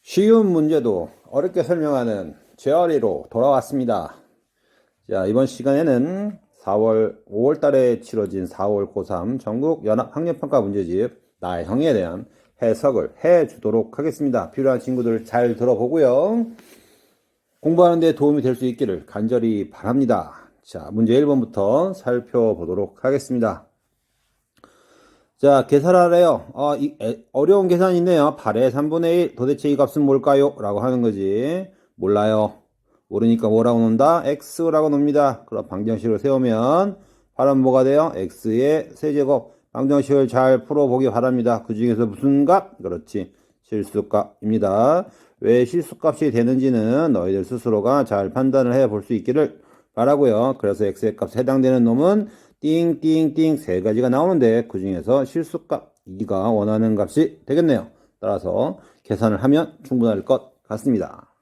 쉬운 문제도 어렵게 설명하는 재활이로 돌아왔습니다. 자, 이번 시간에는 5월 달에 치러진 4월 고3 전국 연합 학력평가 문제집 나의 형에 대한 해석을 해 주도록 하겠습니다. 필요한 친구들 잘 들어보고요. 공부하는 데 도움이 될 수 있기를 간절히 바랍니다. 자, 문제 1번부터 살펴보도록 하겠습니다. 자, 계산하래요. 어려운 계산이네요. 8의 3분의 1. 도대체 이 값은 뭘까요? 라고 하는 거지. 몰라요. 모르니까 뭐라고 놓는다? x라고 놓습니다. 그럼 방정식을 세우면 8은 뭐가 돼요? x의 세제곱. 방정식을 잘 풀어보기 바랍니다. 그 중에서 무슨 값? 그렇지. 실수값입니다. 왜 실수값이 되는지는 너희들 스스로가 잘 판단을 해 볼 수 있기를 바라고요. 그래서 x의 값에 해당되는 놈은 띵띵띵 세 가지가 나오는데 그 중에서 실수값 2가 원하는 값이 되겠네요. 따라서 계산을 하면 충분할 것 같습니다.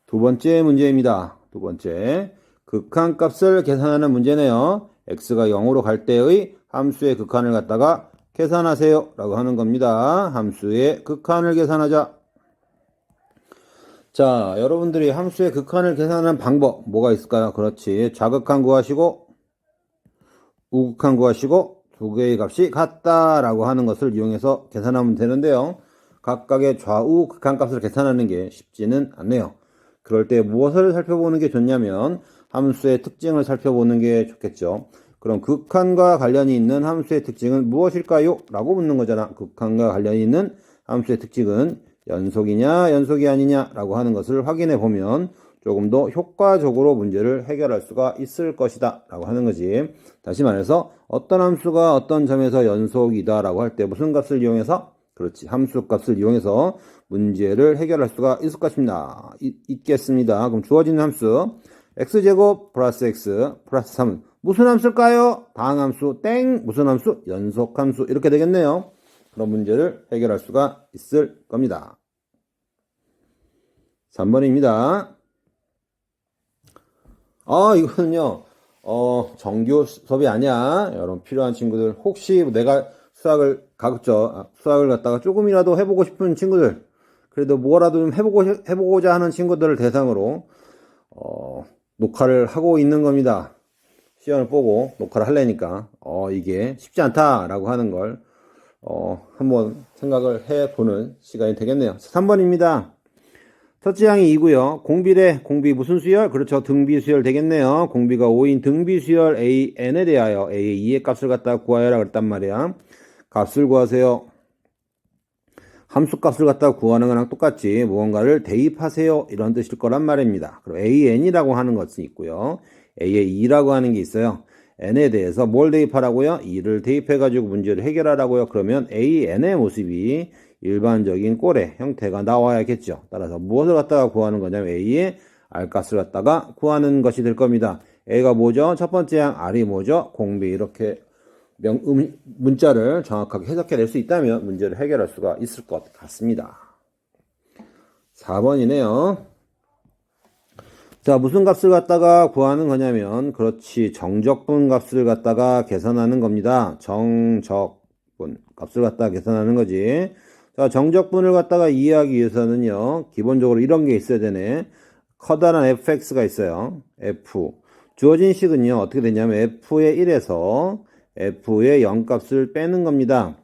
두 번째 문제입니다. 두 번째, 극한값을 계산하는 문제네요. x가 0으로 갈 때의 함수의 극한을 갖다가 계산하세요 라고 하는 겁니다. 함수의 극한을 계산하자. 자, 여러분들이 함수의 극한을 계산하는 방법 뭐가 있을까요? 그렇지. 좌극한 구하시고 우극한 구하시고 두 개의 값이 같다라고 하는 것을 이용해서 계산하면 되는데요. 각각의 좌우 극한값을 계산하는 게 쉽지는 않네요. 그럴 때 무엇을 살펴보는 게 좋냐면 함수의 특징을 살펴보는 게 좋겠죠. 그럼 극한과 관련이 있는 함수의 특징은 무엇일까요? 라고 묻는 거잖아. 극한과 관련이 있는 함수의 특징은 연속이냐 연속이 아니냐 라고 하는 것을 확인해 보면 조금 더 효과적으로 문제를 해결할 수가 있을 것이다 라고 하는 거지. 다시 말해서 어떤 함수가 어떤 점에서 연속이다 라고 할 때 무슨 값을 이용해서? 그렇지, 함수 값을 이용해서 문제를 해결할 수가 있을 것입니다. 있겠습니다. 그럼 주어지는 함수 x제곱 플러스 x 플러스 3은 무슨 함수일까요? 다항함수 땡. 무슨 함수? 연속함수. 이렇게 되겠네요. 그런 문제를 해결할 수가 있을 겁니다. 3번입니다. 이거는요, 정규 수업이 아니야. 여러분, 필요한 친구들, 혹시 내가 수학을 갖다가 조금이라도 해보고 싶은 친구들, 그래도 뭐라도 좀 해보고자 하는 친구들을 대상으로, 녹화를 하고 있는 겁니다. 시험을 보고 녹화를 하려니까, 이게 쉽지 않다라고 하는 걸, 한번 생각을 해보는 시간이 되겠네요. 3번입니다. 첫째 항이 2고요. 공비 무슨 수열? 그렇죠. 등비 수열 되겠네요. 공비가 5인 등비 수열 AN에 대하여 A의 2의 값을 갖다 구하여라 그랬단 말이야. 값을 구하세요. 함수 값을 갖다 구하는 거랑 똑같이 무언가를 대입하세요. 이런 뜻일 거란 말입니다. 그럼 AN이라고 하는 것이 있고요. A의 2라고 하는 게 있어요. n에 대해서 뭘 대입하라고요? 2를 대입해가지고 문제를 해결하라고요. 그러면 AN의 모습이 일반적인 꼴의 형태가 나와야겠죠. 따라서 무엇을 갖다가 구하는 거냐면 A의 R값을 갖다가 구하는 것이 될 겁니다. A가 뭐죠? 첫 번째 항 R이 뭐죠? 공비. 이렇게 문자를 정확하게 해석해낼 수 있다면 문제를 해결할 수가 있을 것 같습니다. 4번이네요. 자, 무슨 값을 갖다가 구하는 거냐면, 그렇지, 정적분 값을 갖다가 계산하는 겁니다. 정적분 값을 갖다가 계산하는 거지. 자, 정적분을 갖다가 이해하기 위해서는요, 기본적으로 이런 게 있어야 되네. 커다란 fx가 있어요. f. 주어진 식은요, 어떻게 되냐면, f의 1에서 f의 0값을 빼는 겁니다.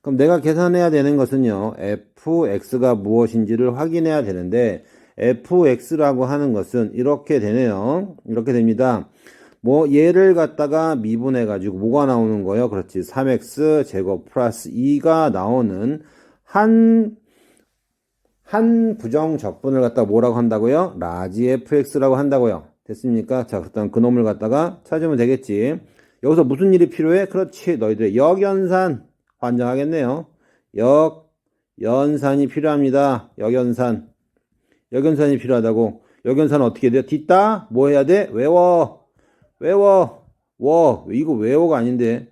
그럼 내가 계산해야 되는 것은요, fx가 무엇인지를 확인해야 되는데, fx라고 하는 것은 이렇게 되네요. 이렇게 됩니다. 얘를 갖다가 미분해 가지고 뭐가 나오는 거예요? 그렇지. 3x 제곱 플러스 2가 나오는 한 부정 적분을 갖다가 뭐라고 한다고요? 라지 fx라고 한다고요. 됐습니까? 자, 그렇다면 그 놈을 갖다가 찾으면 되겠지. 여기서 무슨 일이 필요해? 그렇지. 너희들의 역연산 환장하겠네요. 역연산이 필요합니다. 역연산이 필요하다고. 역연산은 어떻게 돼요? 딛다? 뭐 해야 돼? 외워. 이거 외워가 아닌데.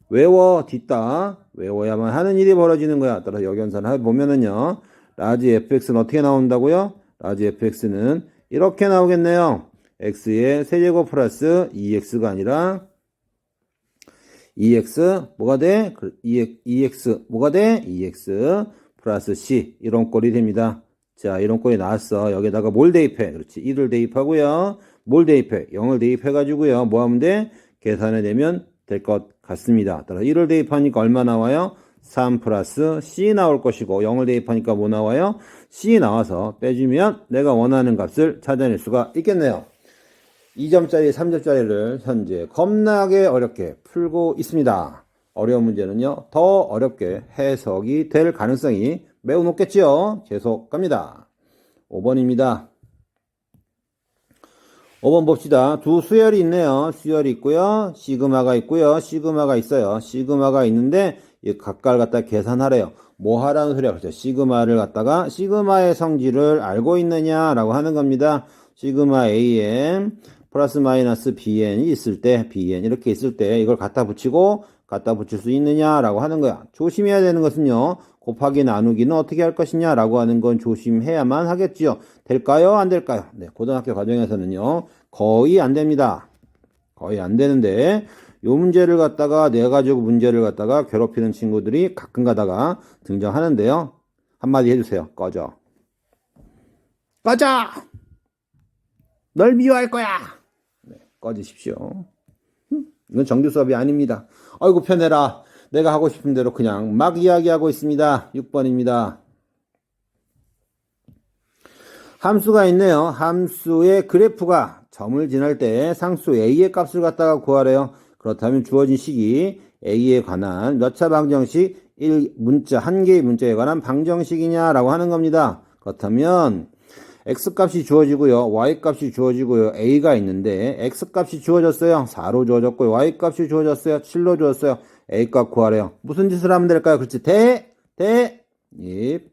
외워. 딛다. 외워야만 하는 일이 벌어지는 거야. 따라서 역연산을 보면은요. 라지 fx는 어떻게 나온다고요? 라지 fx는 이렇게 나오겠네요. x의 세제곱 플러스 2x가 아니라 EX 뭐가 돼? EX 뭐가 돼? EX 플러스 C 이런 꼴이 됩니다. 자, 이런 꼴이 나왔어. 여기다가 뭘 대입해? 그렇지. 1을 대입하고요. 뭘 대입해? 0을 대입해가지고요. 뭐 하면 돼? 계산해 내면 될 것 같습니다. 따라서 1을 대입하니까 얼마 나와요? 3 플러스 C 나올 것이고 0을 대입하니까 뭐 나와요? C 나와서 빼주면 내가 원하는 값을 찾아낼 수가 있겠네요. 2점짜리, 3점짜리를 현재 겁나게 어렵게 풀고 있습니다. 어려운 문제는요, 더 어렵게 해석이 될 가능성이 매우 높겠지요. 계속 갑니다. 5번입니다. 5번 봅시다. 두 수열이 있네요. 수열이 있고요. 시그마가 있고요. 시그마가 있어요. 시그마가 있는데 각각을 갖다 계산하래요. 뭐 하라는 소리야? 그렇죠. 시그마를 갖다가 시그마의 성질을 알고 있느냐라고 하는 겁니다. 시그마 AM 플러스 마이너스 BN이 있을 때, BN 이렇게 있을 때 이걸 갖다 붙이고 갖다 붙일 수 있느냐라고 하는 거야. 조심해야 되는 것은요. 곱하기 나누기는 어떻게 할 것이냐라고 하는 건 조심해야만 하겠지요. 될까요? 안 될까요? 네, 고등학교 과정에서는요. 거의 안 됩니다. 거의 안 되는데 요 문제를 갖다가 내 가지고 문제를 갖다가 괴롭히는 친구들이 가끔 가다가 등장하는데요. 한마디 해주세요. 꺼져. 꺼져! 널 미워할 거야! 네, 꺼지십시오. 이건 정규 수업이 아닙니다. 아이고 편해라. 내가 하고 싶은 대로 그냥 막 이야기하고 있습니다. 6번입니다. 함수가 있네요. 함수의 그래프가 점을 지날 때 상수 a의 값을 갖다가 구하래요. 그렇다면 주어진 식이 a에 관한 몇 차 방정식 1문자 한 개의 문자에 관한 방정식이냐라고 하는 겁니다. 그렇다면 x값이 주어지고요. y값이 주어지고요. a가 있는데 x값이 주어졌어요. 4로 주어졌고요. y값이 주어졌어요. 7로 주어졌어요. a값 구하래요. 무슨 짓을 하면 될까요? 그렇지. 대입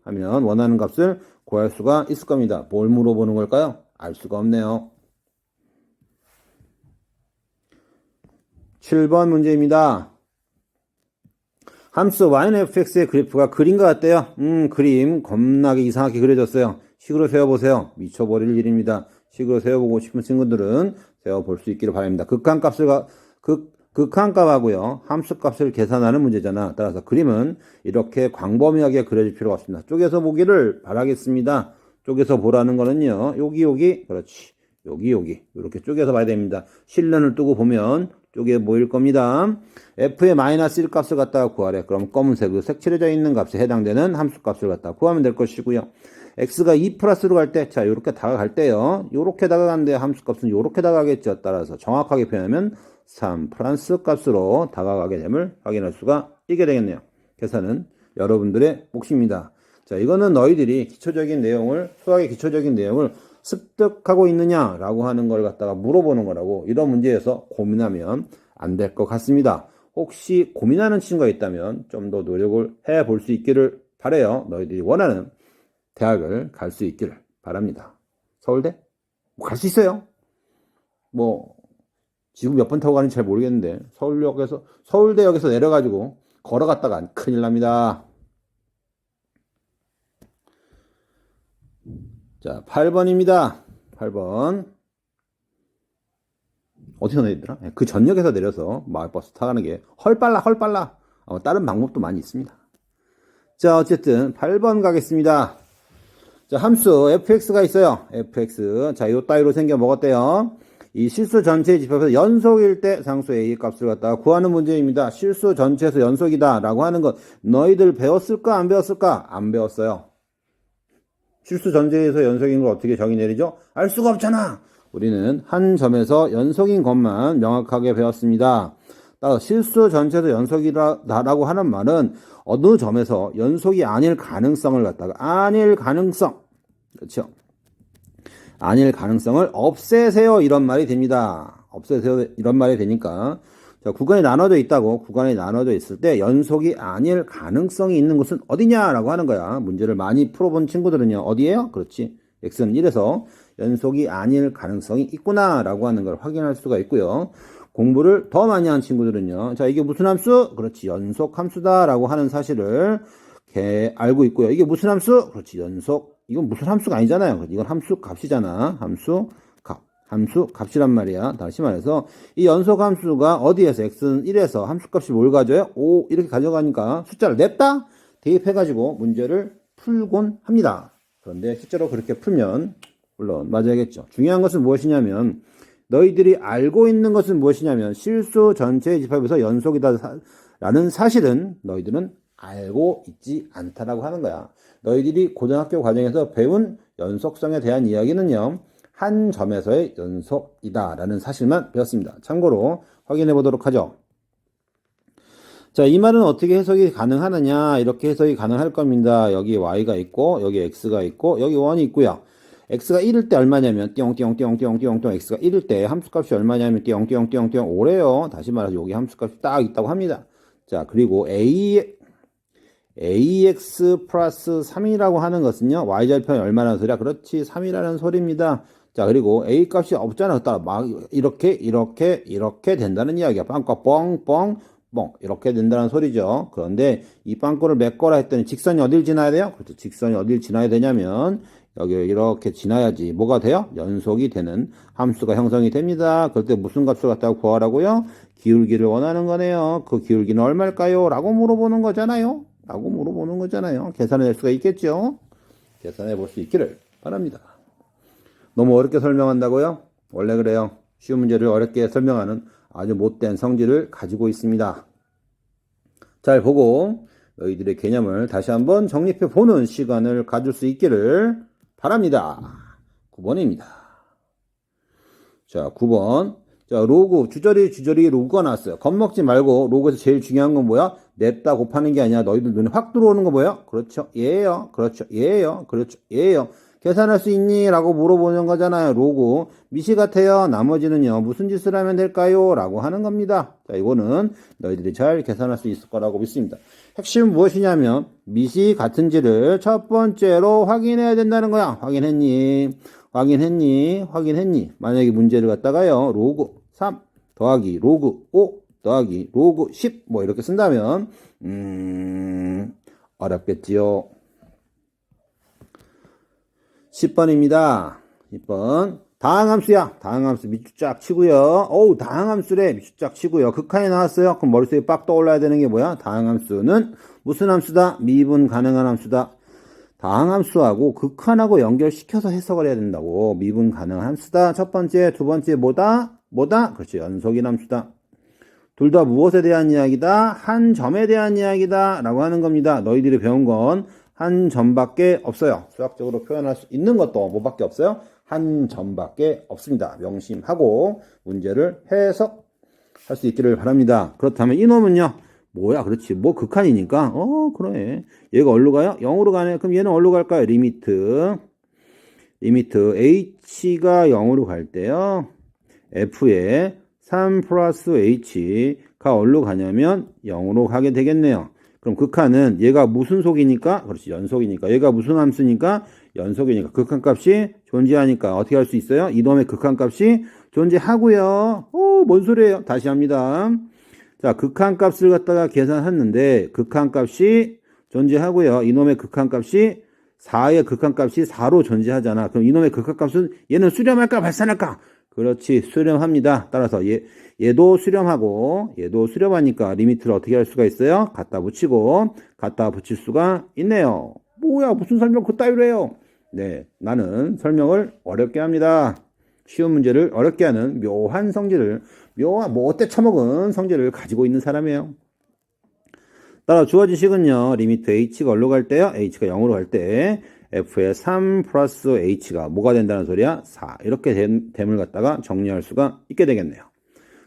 하면 원하는 값을 구할 수가 있을 겁니다. 뭘 물어보는 걸까요? 알 수가 없네요. 7번 문제입니다. 함수 yfx의 그래프가 그림과 같대요. 그림 겁나게 이상하게 그려졌어요. 식으로 세워보세요. 미쳐버릴 일입니다. 식으로 세워보고 싶은 친구들은 세워볼 수 있기를 바랍니다. 극한값하고요. 함수값을 계산하는 문제잖아. 따라서 그림은 이렇게 광범위하게 그려질 필요가 없습니다. 쪼개서 보기를 바라겠습니다. 쪼개서 보라는 거는요. 여기 그렇지. 여기 이렇게 쪼개서 봐야 됩니다. 실눈을 뜨고 보면 쪼개 보일 겁니다. f의 마이너스 1 값을 갖다가 구하래. 그럼 검은색으로 색칠해져 있는 값에 해당되는 함수값을 갖다가 구하면 될 것이고요. x가 2 플러스로 갈 때, 자, 요렇게 다가갈 때요. 요렇게 다가가는데 함수값은 요렇게 다가가겠죠. 따라서 정확하게 표현하면 3 플러스 값으로 다가가게 됨을 확인할 수가 있게 되겠네요. 계산은 여러분들의 몫입니다. 자, 이거는 너희들이 수학의 기초적인 내용을 습득하고 있느냐라고 하는 걸 갖다가 물어보는 거라고 이런 문제에서 고민하면 안 될 것 같습니다. 혹시 고민하는 친구가 있다면 좀 더 노력을 해볼 수 있기를 바라요. 너희들이 원하는 대학을 갈 수 있기를 바랍니다. 서울대? 갈 수 있어요. 지금 몇 번 타고 가는지 잘 모르겠는데 서울대역에서 내려가지고 걸어갔다가 큰일 납니다. 자, 8번입니다. 8번. 어디서 내리더라? 그 전역에서 내려서 마을버스 타가는 게 헐빨라. 다른 방법도 많이 있습니다. 자, 어쨌든 8번 가겠습니다. 자, 함수 fx가 있어요. fx. 자, 요 따위로 생겨 먹었대요. 이 실수 전체의 집합에서 연속일 때 상수 a의 값을 갖다가 구하는 문제입니다. 실수 전체에서 연속이다 라고 하는 것 너희들 배웠을까 안 배웠을까? 안 배웠어요. 실수 전체에서 연속인 걸 어떻게 정의 내리죠? 알 수가 없잖아. 우리는 한 점에서 연속인 것만 명확하게 배웠습니다. 따라서 실수 전체에서 연속이다라고 하는 말은 어느 점에서 연속이 아닐 가능성을 갖다가 그렇죠. 아닐 가능성을 없애세요 이런 말이 됩니다. 없애세요 이런 말이 되니까 자, 구간이 나눠져 있다고 구간이 나눠져 있을 때 연속이 아닐 가능성이 있는 곳은 어디냐라고 하는 거야. 문제를 많이 풀어본 친구들은요. 어디예요? 그렇지. x는 1에서 연속이 아닐 가능성이 있구나라고 하는 걸 확인할 수가 있고요. 공부를 더 많이 한 친구들은요. 자, 이게 무슨 함수? 그렇지. 연속 함수다라고 하는 사실을 알고 있고요. 이게 무슨 함수? 그렇지. 연속. 이건 무슨 함수가 아니잖아요. 이건 함수 값이잖아. 함수 값. 함수 값이란 말이야. 다시 말해서 이 연속 함수가 어디에서 x는 1에서 함수값이 뭘 가져요? 5 이렇게 가져가니까 숫자를 냈다 대입해가지고 문제를 풀곤 합니다. 그런데 실제로 그렇게 풀면 물론 맞아야겠죠. 중요한 것은 무엇이냐면 너희들이 알고 있는 것은 무엇이냐면 실수 전체의 집합에서 연속이다 라는 사실은 너희들은 알고 있지 않다라고 하는 거야. 너희들이 고등학교 과정에서 배운 연속성에 대한 이야기는요. 한 점에서의 연속이다 라는 사실만 배웠습니다. 참고로 확인해 보도록 하죠. 자, 이 말은 어떻게 해석이 가능하느냐? 이렇게 해석이 가능할 겁니다. 여기 y가 있고 여기 x가 있고 여기 1이 있고요. x가 1일 때 얼마냐면 띠용띠용띠용띠용띠용 x가 1일 때 함수값이 얼마냐면 띠용띠용띠용띠용 5래요. 다시 말해서 여기 함수값이 딱 있다고 합니다. 자, 그리고 ax 플러스 3이라고 하는 것은요. y절편이 얼마라는 소리야? 그렇지, 3이라는 소리입니다. 자, 그리고 a 값이 없잖아. 막 이렇게 된다는 이야기야. 빵과 뻥뻥 이렇게 된다는 소리죠. 그런데 이 빵꾸를 메꿔라 했더니 직선이 어딜 지나야 돼요? 그렇죠. 직선이 어딜 지나야 되냐면 여기 이렇게 지나야지 뭐가 돼요? 연속이 되는 함수가 형성이 됩니다. 그럴 때 무슨 값을 갖다가 구하라고요? 기울기를 원하는 거네요. 그 기울기는 얼마일까요? 라고 물어보는 거잖아요. 계산해 낼 수가 있겠죠. 계산해 볼 수 있기를 바랍니다. 너무 어렵게 설명한다고요? 원래 그래요. 쉬운 문제를 어렵게 설명하는 아주 못된 성질을 가지고 있습니다. 잘 보고 너희들의 개념을 다시 한번 정립해 보는 시간을 가질 수 있기를 바랍니다. 9번입니다. 자, 9번. 자, 로그, 주저리 로그가 나왔어요. 겁먹지 말고 로그에서 제일 중요한 건 뭐야? 냈다 곱하는 게 아니라 너희들 눈에 확 들어오는 거 뭐야? 그렇죠. 얘예요. 그렇죠. 얘예요. 그렇죠. 얘예요. 계산할 수 있니? 라고 물어보는 거잖아요. 로그. 미시 같아요. 나머지는요. 무슨 짓을 하면 될까요? 라고 하는 겁니다. 자, 이거는 너희들이 잘 계산할 수 있을 거라고 믿습니다. 핵심은 무엇이냐면 미시 같은지를 첫 번째로 확인해야 된다는 거야. 확인했니? 만약에 문제를 갖다가요. 로그 3 더하기 로그 5 더하기 로그 10 뭐 이렇게 쓴다면 어렵겠지요. 10번입니다. 10번. 다항함수야. 다항함수 밑줄 쫙 치고요. 어우, 다항함수래. 밑줄 쫙 치고요. 극한이 나왔어요. 그럼 머릿속에 빡 떠올라야 되는 게 뭐야? 다항함수는 무슨 함수다? 미분 가능한 함수다. 다항함수하고 극한하고 연결시켜서 해석을 해야 된다고. 미분 가능한 함수다. 첫 번째, 두 번째 뭐다? 그렇지. 연속인 함수다. 둘 다 무엇에 대한 이야기다? 한 점에 대한 이야기다. 라고 하는 겁니다. 너희들이 배운 건 한 점밖에 없어요. 수학적으로 표현할 수 있는 것도 뭐밖에 없어요? 한 점밖에 없습니다. 명심하고 문제를 해석할 수 있기를 바랍니다. 그렇다면 이놈은요? 뭐야? 그렇지. 뭐 극한이니까. 그래. 얘가 어디로 가요? 0으로 가네. 그럼 얘는 어디로 갈까요? 리미트 h가 0으로 갈 때요. f에 3 플러스 h가 어디로 가냐면 0으로 가게 되겠네요. 그럼 극한은 얘가 무슨 속이니까? 그렇지. 연속이니까. 얘가 무슨 함수니까? 연속이니까. 극한값이 존재하니까 어떻게 할 수 있어요? 이놈의 극한값이 존재하고요. 뭔 소리예요? 다시 합니다. 자, 극한값을 갖다가 계산했는데 극한값이 존재하고요. 이놈의 극한값이 4의 극한값이 4로 존재하잖아. 그럼 이놈의 극한값은 얘는 수렴할까 발산할까? 그렇지. 수렴합니다. 따라서 얘도 수렴하고 얘도 수렴하니까 리미트를 어떻게 할 수가 있어요? 갖다 붙이고 갖다 붙일 수가 있네요. 뭐야, 무슨 설명 그따위로 해요? 네, 나는 설명을 어렵게 합니다. 쉬운 문제를 어렵게 하는 묘한 성질을, 뭐 어때 처먹은 성질을 가지고 있는 사람이에요. 따라 주어진 식은요, 리미트 h가 어디로 갈 때요? h가 0으로 갈 때 f의 3 플러스 h가 뭐가 된다는 소리야? 4. 이렇게 됨을 갖다가 정리할 수가 있게 되겠네요.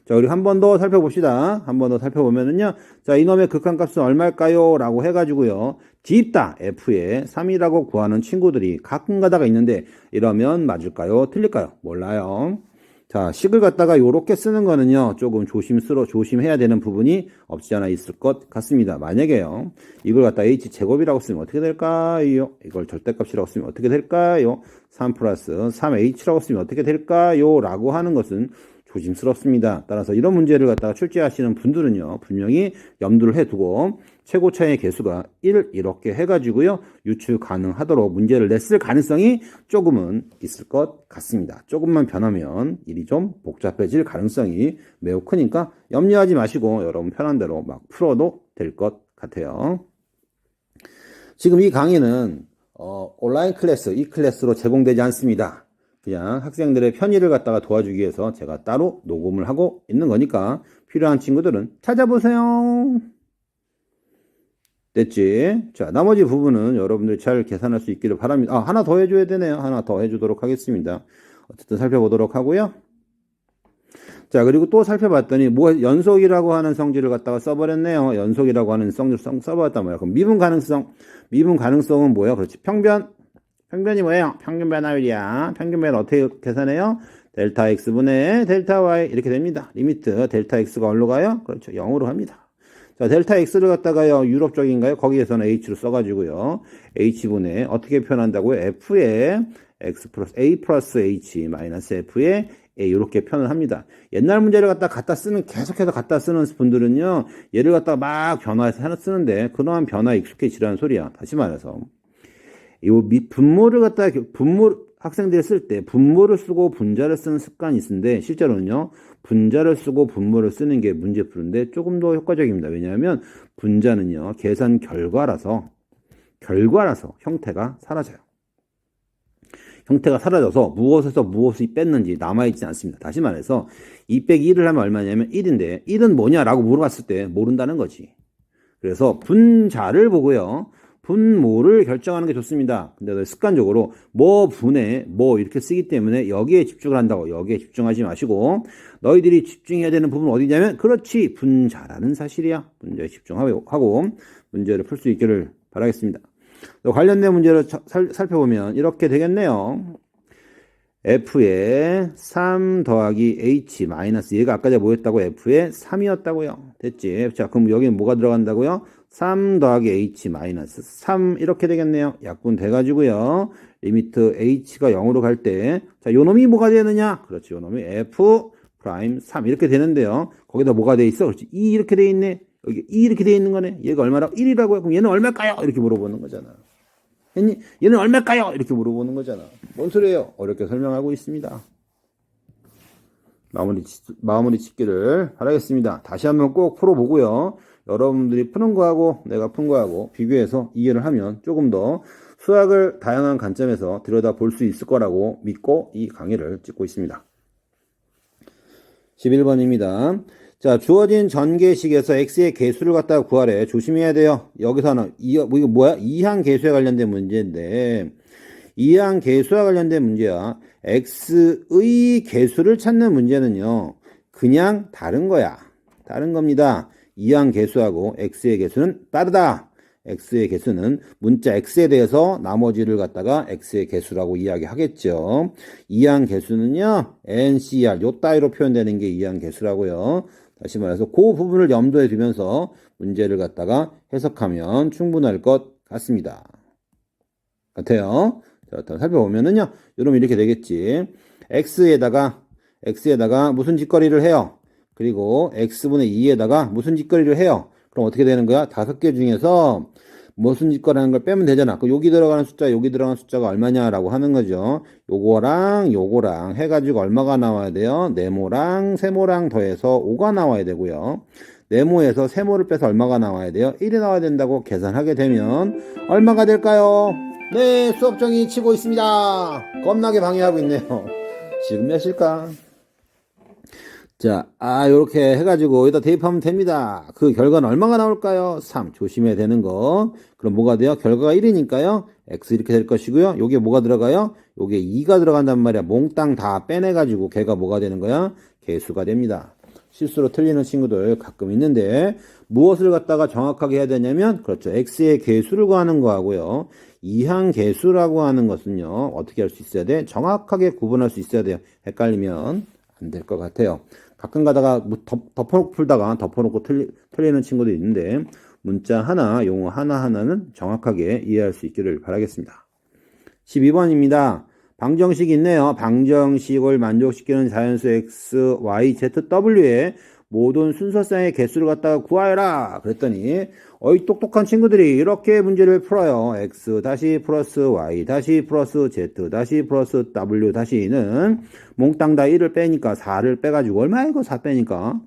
자, 우리 한 번 더 살펴봅시다. 한 번 더 살펴보면은요. 자, 이놈의 극한값은 얼마일까요? 라고 해가지고요. 뒤집다 f에 3이라고 구하는 친구들이 가끔 가다가 있는데 이러면 맞을까요? 틀릴까요? 몰라요. 자, 식을 갖다가 요렇게 쓰는 거는요, 조금 조심해야 되는 부분이 없지 않아 있을 것 같습니다. 만약에요, 이걸 갖다 h제곱이라고 쓰면 어떻게 될까요? 이걸 절대값이라고 쓰면 어떻게 될까요? 3 플러스 3h라고 쓰면 어떻게 될까요? 라고 하는 것은 조심스럽습니다. 따라서 이런 문제를 갖다가 출제하시는 분들은요, 분명히 염두를 해두고 최고차의 개수가 1 이렇게 해가지고요, 유출 가능하도록 문제를 냈을 가능성이 조금은 있을 것 같습니다. 조금만 변하면 일이 좀 복잡해질 가능성이 매우 크니까 염려하지 마시고 여러분 편한 대로 막 풀어도 될 것 같아요. 지금 이 강의는 온라인 클래스, 이 클래스로 제공되지 않습니다. 그냥 학생들의 편의를 갖다가 도와주기 위해서 제가 따로 녹음을 하고 있는 거니까 필요한 친구들은 찾아보세요. 됐지? 자, 나머지 부분은 여러분들이 잘 계산할 수 있기를 바랍니다. 하나 더 해줘야 되네요. 하나 더 해주도록 하겠습니다. 어쨌든 살펴보도록 하고요. 자, 그리고 또 살펴봤더니 연속이라고 하는 성질을 갖다가 써버렸네요. 연속이라고 하는 성질을 써버렸단 말이야. 그럼 미분 가능성은 뭐야? 그렇지. 평변이 뭐예요? 평균 변화율이야. 평균 변화 어떻게 계산해요? 델타 x분의 델타 y 이렇게 됩니다. 리미트 델타 x가 어디로 가요? 그렇죠. 0으로 갑니다. 자, delta x를 갖다가요, 유럽 쪽인가요? 거기에서는 h로 써가지고요, h분의, 어떻게 표현한다고요? f의 x 플러스, a 플러스 h 마이너스 f의 a, 이렇게 표현을 합니다. 옛날 문제를 계속해서 갖다 쓰는 분들은요, 얘를 갖다가 막 변화해서 쓰는데, 그러한 변화에 익숙해지라는 소리야. 다시 말해서. 분모를 갖다가, 학생들이 쓸 때 분모를 쓰고 분자를 쓰는 습관이 있는데 실제로는요, 분자를 쓰고 분모를 쓰는 게 문제 푸는데 조금 더 효과적입니다. 왜냐하면 분자는요, 계산 결과라서 형태가 사라져요. 형태가 사라져서 무엇에서 무엇이 뺐는지 남아있지 않습니다. 다시 말해서 2 빼기 1을 하면 얼마냐면 1인데 1은 뭐냐라고 물어봤을 때 모른다는 거지. 그래서 분자를 보고요, 분모를 결정하는 게 좋습니다. 근데 습관적으로 뭐 분의 뭐 이렇게 쓰기 때문에 여기에 집중을 한다고, 여기에 집중하지 마시고 너희들이 집중해야 되는 부분은 어디냐면, 그렇지, 분자라는 사실이야. 분자에 집중하고 문제를 풀 수 있기를 바라겠습니다. 관련된 문제를 살펴보면 이렇게 되겠네요. f의 3 더하기 h 마이너스, 얘가 아까 제가 뭐였다고? f의 3이었다고요. 됐지? 자, 그럼 여기는 뭐가 들어간다고요? 3 더하기 h 마이너스 3 이렇게 되겠네요. 약분 돼가지고요, 리미트 h가 0으로 갈 때, 자, 요 놈이 뭐가 되느냐? 그렇지, 요 놈이 f 프라임 3 이렇게 되는데요. 거기다 뭐가 돼 있어? 그렇지, 2 이렇게 돼 있네. 여기 2 이렇게 돼 있는 거네. 얘가 얼마라고? 1이라고요. 그럼 얘는 얼마일까요? 이렇게 물어보는 거잖아. 얘는 얼마일까요? 이렇게 물어보는 거잖아. 뭔 소리예요? 어렵게 설명하고 있습니다. 마무리 짓기를 바라겠습니다. 다시 한번 꼭 풀어보고요, 여러분들이 푸는 거하고 내가 푼 거하고 비교해서 이해를 하면 조금 더 수학을 다양한 관점에서 들여다볼 수 있을 거라고 믿고 이 강의를 찍고 있습니다. 11번입니다. 자, 주어진 전개식에서 x의 개수를 갖다가 구하래. 조심해야 돼요. 여기서 하나, 이거 뭐야? 이항 개수에 관련된 문제인데, 이항 개수와 관련된 문제야. x의 개수를 찾는 문제는요, 그냥 다른 거야. 다른 겁니다. 이항 개수하고 x의 개수는 다르다. x의 개수는 문자 x에 대해서 나머지를 갖다가 x의 개수라고 이야기하겠죠. 이항 개수는요, ncr, 요 따위로 표현되는 게 이항 개수라고요. 다시 말해서 그 부분을 염두에 두면서 문제를 갖다가 해석하면 충분할 것 같습니다. 같아요. 자, 일단 살펴보면은요, 여러분 이렇게 되겠지. x에다가 무슨 짓거리를 해요? 그리고 x분의 2에다가 무슨 짓거리를 해요? 그럼 어떻게 되는 거야? 5개 중에서 무슨 짓거리라는 걸 빼면 되잖아. 그 여기 들어가는 숫자가 얼마냐라고 하는 거죠. 요거랑 해가지고 얼마가 나와야 돼요? 네모랑 세모랑 더해서 5가 나와야 되고요. 네모에서 세모를 빼서 얼마가 나와야 돼요? 1이 나와야 된다고 계산하게 되면 얼마가 될까요? 네, 수업정이 치고 있습니다. 겁나게 방해하고 있네요. 지금 몇일까? 자, 요렇게 해가지고 여기다 대입하면 됩니다. 그 결과는 얼마가 나올까요? 3. 조심해야 되는 거. 그럼 뭐가 돼요? 결과가 1이니까요. x 이렇게 될 것이고요. 요게 뭐가 들어가요? 요게 2가 들어간단 말이야. 몽땅 다 빼내가지고 걔가 뭐가 되는 거야? 개수가 됩니다. 실수로 틀리는 친구들 가끔 있는데, 무엇을 갖다가 정확하게 해야 되냐면, 그렇죠, x의 개수를 구하는 거하고요, 이항 개수라고 하는 것은요, 어떻게 할 수 있어야 돼? 정확하게 구분할 수 있어야 돼요. 헷갈리면 안 될 것 같아요. 가끔 가다가 덮어놓고 풀다가 덮어놓고 틀리는 친구도 있는데, 문자 하나, 용어 하나하나는 정확하게 이해할 수 있기를 바라겠습니다. 12번입니다. 방정식이 있네요. 방정식을 만족시키는 자연수 x, y, z, w의 모든 순서쌍의 개수를 갖다가 구하여라. 그랬더니 어이 똑똑한 친구들이 이렇게 문제를 풀어요. x 다시 플러스 y 다시 플러스 z 다시 플러스 w 다시는 몽땅 다 1을 빼니까 4를 빼가지고 얼마야 이거 4 빼니까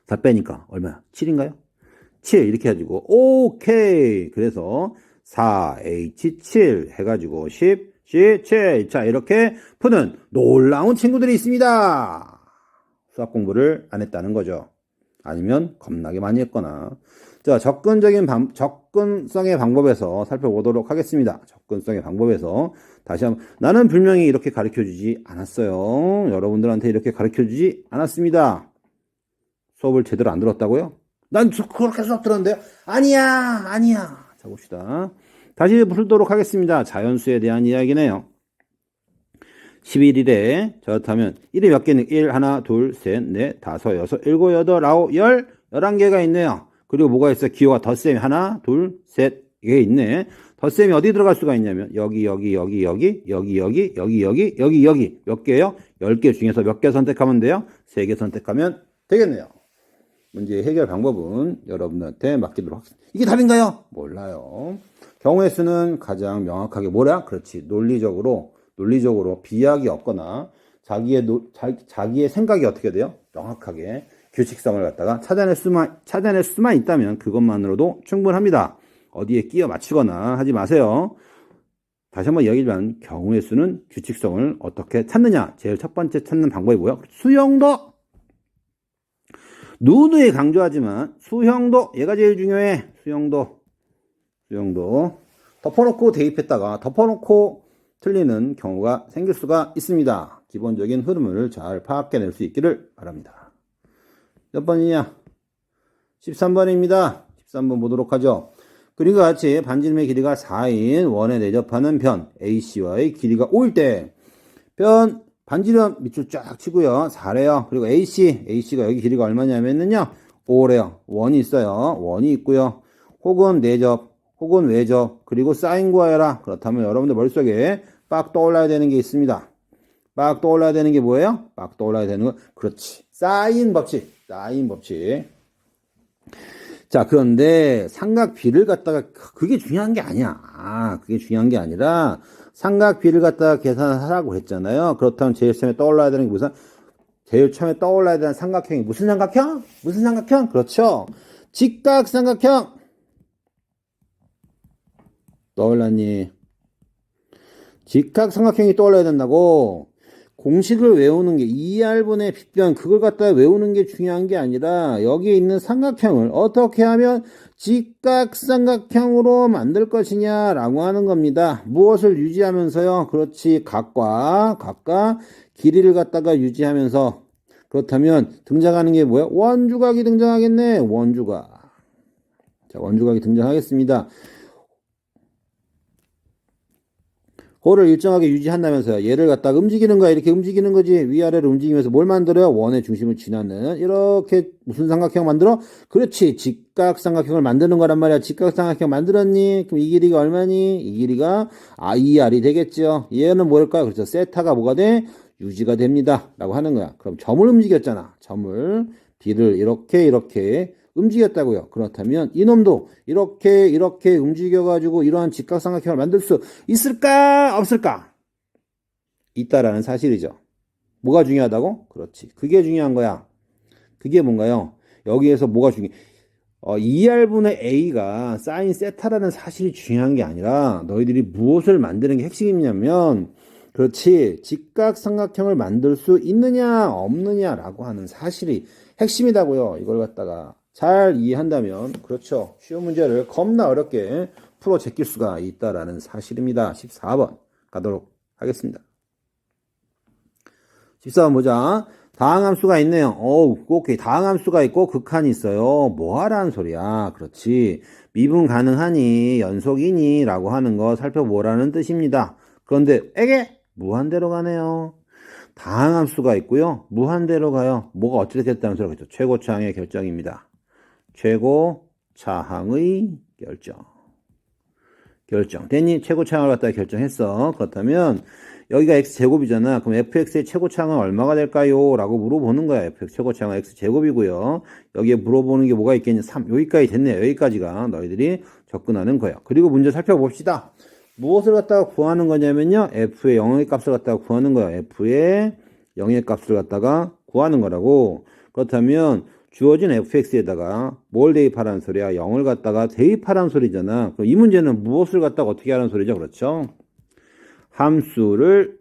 4 빼니까 얼마야? 7인가요? 7 이렇게 해가지고 오케이. 그래서 4H7 해가지고 10 17. 자, 이렇게 푸는 놀라운 친구들이 있습니다. 수학 공부를 안 했다는 거죠. 아니면 겁나게 많이 했거나. 자, 접근성의 방법에서 살펴보도록 하겠습니다. 접근성의 방법에서 다시 한번 나는 분명히 이렇게 가르쳐주지 않았어요. 여러분들한테 이렇게 가르쳐주지 않았습니다. 수업을 제대로 안 들었다고요? 난 그렇게 수업 들었는데요? 아니야. 자, 봅시다. 다시 풀도록 하겠습니다. 자연수에 대한 이야기네요. 11일에 그렇다면 1이 몇 개는 1, 1, 2, 3, 4, 5, 6, 7, 8, 9, 10, 11개가 있네요. 그리고 뭐가 있어요? 기호가 덧셈이 1, 2, 3 이게 있네. 덧셈이 어디 들어갈 수가 있냐면 여기 몇 개예요? 10개 중에서 몇 개 선택하면 돼요? 3개 선택하면 되겠네요. 문제 해결 방법은 여러분들한테 맡기도록 하겠습니다. 이게 답인가요? 몰라요. 경우의 수는 가장 명확하게 뭐라? 그렇지. 논리적으로 비약이 없거나 자기의 생각이 어떻게 돼요? 명확하게 규칙성을 갖다가 찾아낼 수만 있다면 그것만으로도 충분합니다. 어디에 끼워 맞추거나 하지 마세요. 다시 한번 이야기지만 경우의 수는 규칙성을 어떻게 찾느냐? 제일 첫 번째 찾는 방법이 뭐야? 수형도. 누누이 강조하지만 수형도 얘가 제일 중요해. 수형도 덮어놓고 대입했다가 덮어놓고 틀리는 경우가 생길 수가 있습니다. 기본적인 흐름을 잘 파악해낼 수 있기를 바랍니다. 몇 번이냐? 13번입니다. 13번 보도록 하죠. 그림과 같이 반지름의 길이가 4인 원에 내접하는 변 AC와의 길이가 5일 때 변 반지름 밑줄 쫙 치고요. 4래요. 그리고 AC가 여기 길이가 얼마냐면요. 5래요. 원이 있어요. 원이 있고요. 혹은 내접, 혹은 외접, 그리고 사인 구하여라. 그렇다면 여러분들 머릿속에 빡 떠올라야 되는 게 있습니다. 빡 떠올라야 되는 게 뭐예요? 빡 떠올라야 되는 건 그렇지. 사인 법칙. 자, 그런데 삼각비를 갖다가 그게 중요한 게 아니야. 그게 중요한 게 아니라 삼각비를 갖다가 계산하라고 했잖아요. 그렇다면 제일 처음에 떠올라야 되는 게 제일 처음에 떠올라야 되는 삼각형이 무슨 삼각형? 그렇죠. 직각삼각형. 떠올랐니? 직각삼각형이 떠올라야 된다고. 공식을 외우는 게 2R분의 빗변 그걸 갖다 외우는 게 중요한 게 아니라 여기에 있는 삼각형을 어떻게 하면 직각삼각형으로 만들 것이냐라고 하는 겁니다. 무엇을 유지하면서요? 그렇지. 각과 길이를 갖다가 유지하면서. 그렇다면 등장하는 게 뭐야? 원주각이 등장하겠네. 원주각. 자, 원주각이 등장하겠습니다. 그거를 일정하게 유지한다면서요. 얘를 갖다가 움직이는 거야. 이렇게 움직이는 거지. 위아래로 움직이면서 뭘 만들어요? 원의 중심을 지나는. 이렇게 무슨 삼각형 만들어? 그렇지. 직각삼각형을 만드는 거란 말이야. 직각삼각형 만들었니? 그럼 이 길이가 얼마니? 이 길이가 2R이 되겠죠. 얘는 뭘까요? 그렇죠. 세타가 뭐가 돼? 유지가 됩니다. 라고 하는 거야. 그럼 점을 움직였잖아. 점을 B를 이렇게 움직였다고요. 그렇다면 이놈도 이렇게 움직여가지고 이러한 직각삼각형을 만들 수 있을까? 없을까? 있다라는 사실이죠. 뭐가 중요하다고? 그렇지. 그게 중요한 거야. 그게 뭔가요? 여기에서 뭐가 중요해? 2R분의 A가 사인 세타라는 사실이 중요한 게 아니라 너희들이 무엇을 만드는 게 핵심이냐면 그렇지. 직각삼각형을 만들 수 있느냐 없느냐라고 하는 사실이 핵심이다고요. 이걸 갖다가 잘 이해한다면 그렇죠. 쉬운 문제를 겁나 어렵게 풀어 제낄 수가 있다라는 사실입니다. 14번 가도록 하겠습니다. 14번 보자. 다항함수가 있네요. 오케이. 다항함수가 있고 극한이 있어요. 뭐 하라는 소리야. 그렇지. 미분 가능하니 연속이니 라고 하는 거 살펴보라는 뜻입니다. 그런데 에게 무한대로 가네요. 다항함수가 있고요. 무한대로 가요. 뭐가 어떻게 됐다는 소리가 있죠. 최고차항의 결정입니다. 최고차항의 결정. 됐니? 최고차항을 갖다가 결정했어. 그렇다면 여기가 x제곱이잖아. 그럼 fx의 최고차항은 얼마가 될까요? 라고 물어보는 거야. fx 최고차항은 x제곱이고요. 여기에 물어보는 게 뭐가 있겠냐? 3. 여기까지 됐네. 여기까지가 너희들이 접근하는 거야. 그리고 문제 살펴봅시다. 무엇을 갖다가 구하는 거냐면요. f의 영의 값을 갖다가 구하는 거야. f의 영의 값을 갖다가 구하는 거라고. 그렇다면 주어진 fx에다가 뭘 대입하라는 소리야? 0을 갖다가 대입하라는 소리잖아. 그럼 이 문제는 무엇을 갖다가 어떻게 하라는 소리죠? 그렇죠? 함수를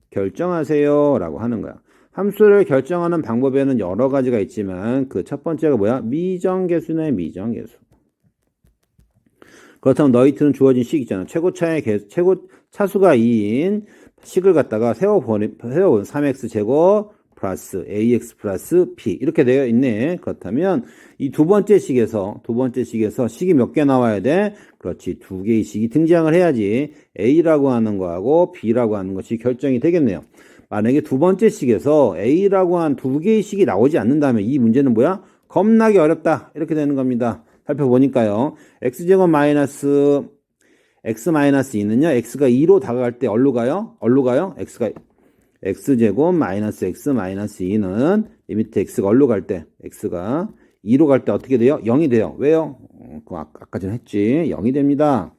결정하세요 라고 하는 거야. 함수를 결정하는 방법에는 여러 가지가 있지만 그 첫 번째가 뭐야? 미정계수네. 미정계수. 그렇다면 너희들은 주어진 식 있잖아. 최고 차수가 2인 식을 갖다가 세워본 3x제곱 플러스 ax 플러스 b 이렇게 되어 있네. 그렇다면 이 두 번째 식에서 식이 몇 개 나와야 돼? 그렇지. 두 개의 식이 등장을 해야지 a라고 하는 거하고 b라고 하는 것이 결정이 되겠네요. 만약에 두 번째 식에서 a라고 한 두 개의 식이 나오지 않는다면 이 문제는 뭐야? 겁나게 어렵다. 이렇게 되는 겁니다. 살펴보니까요. x제곱 마이너스 x 마이너스 2는요. x가 2로 다가갈 때 어디로 가요? x제곱 마이너스 x 마이너스 2는 리미트 x가 어디로 갈 때? x가 2로 갈 때 어떻게 돼요? 0이 돼요. 왜요? 그거 아까 전에 했지. 0이 됩니다.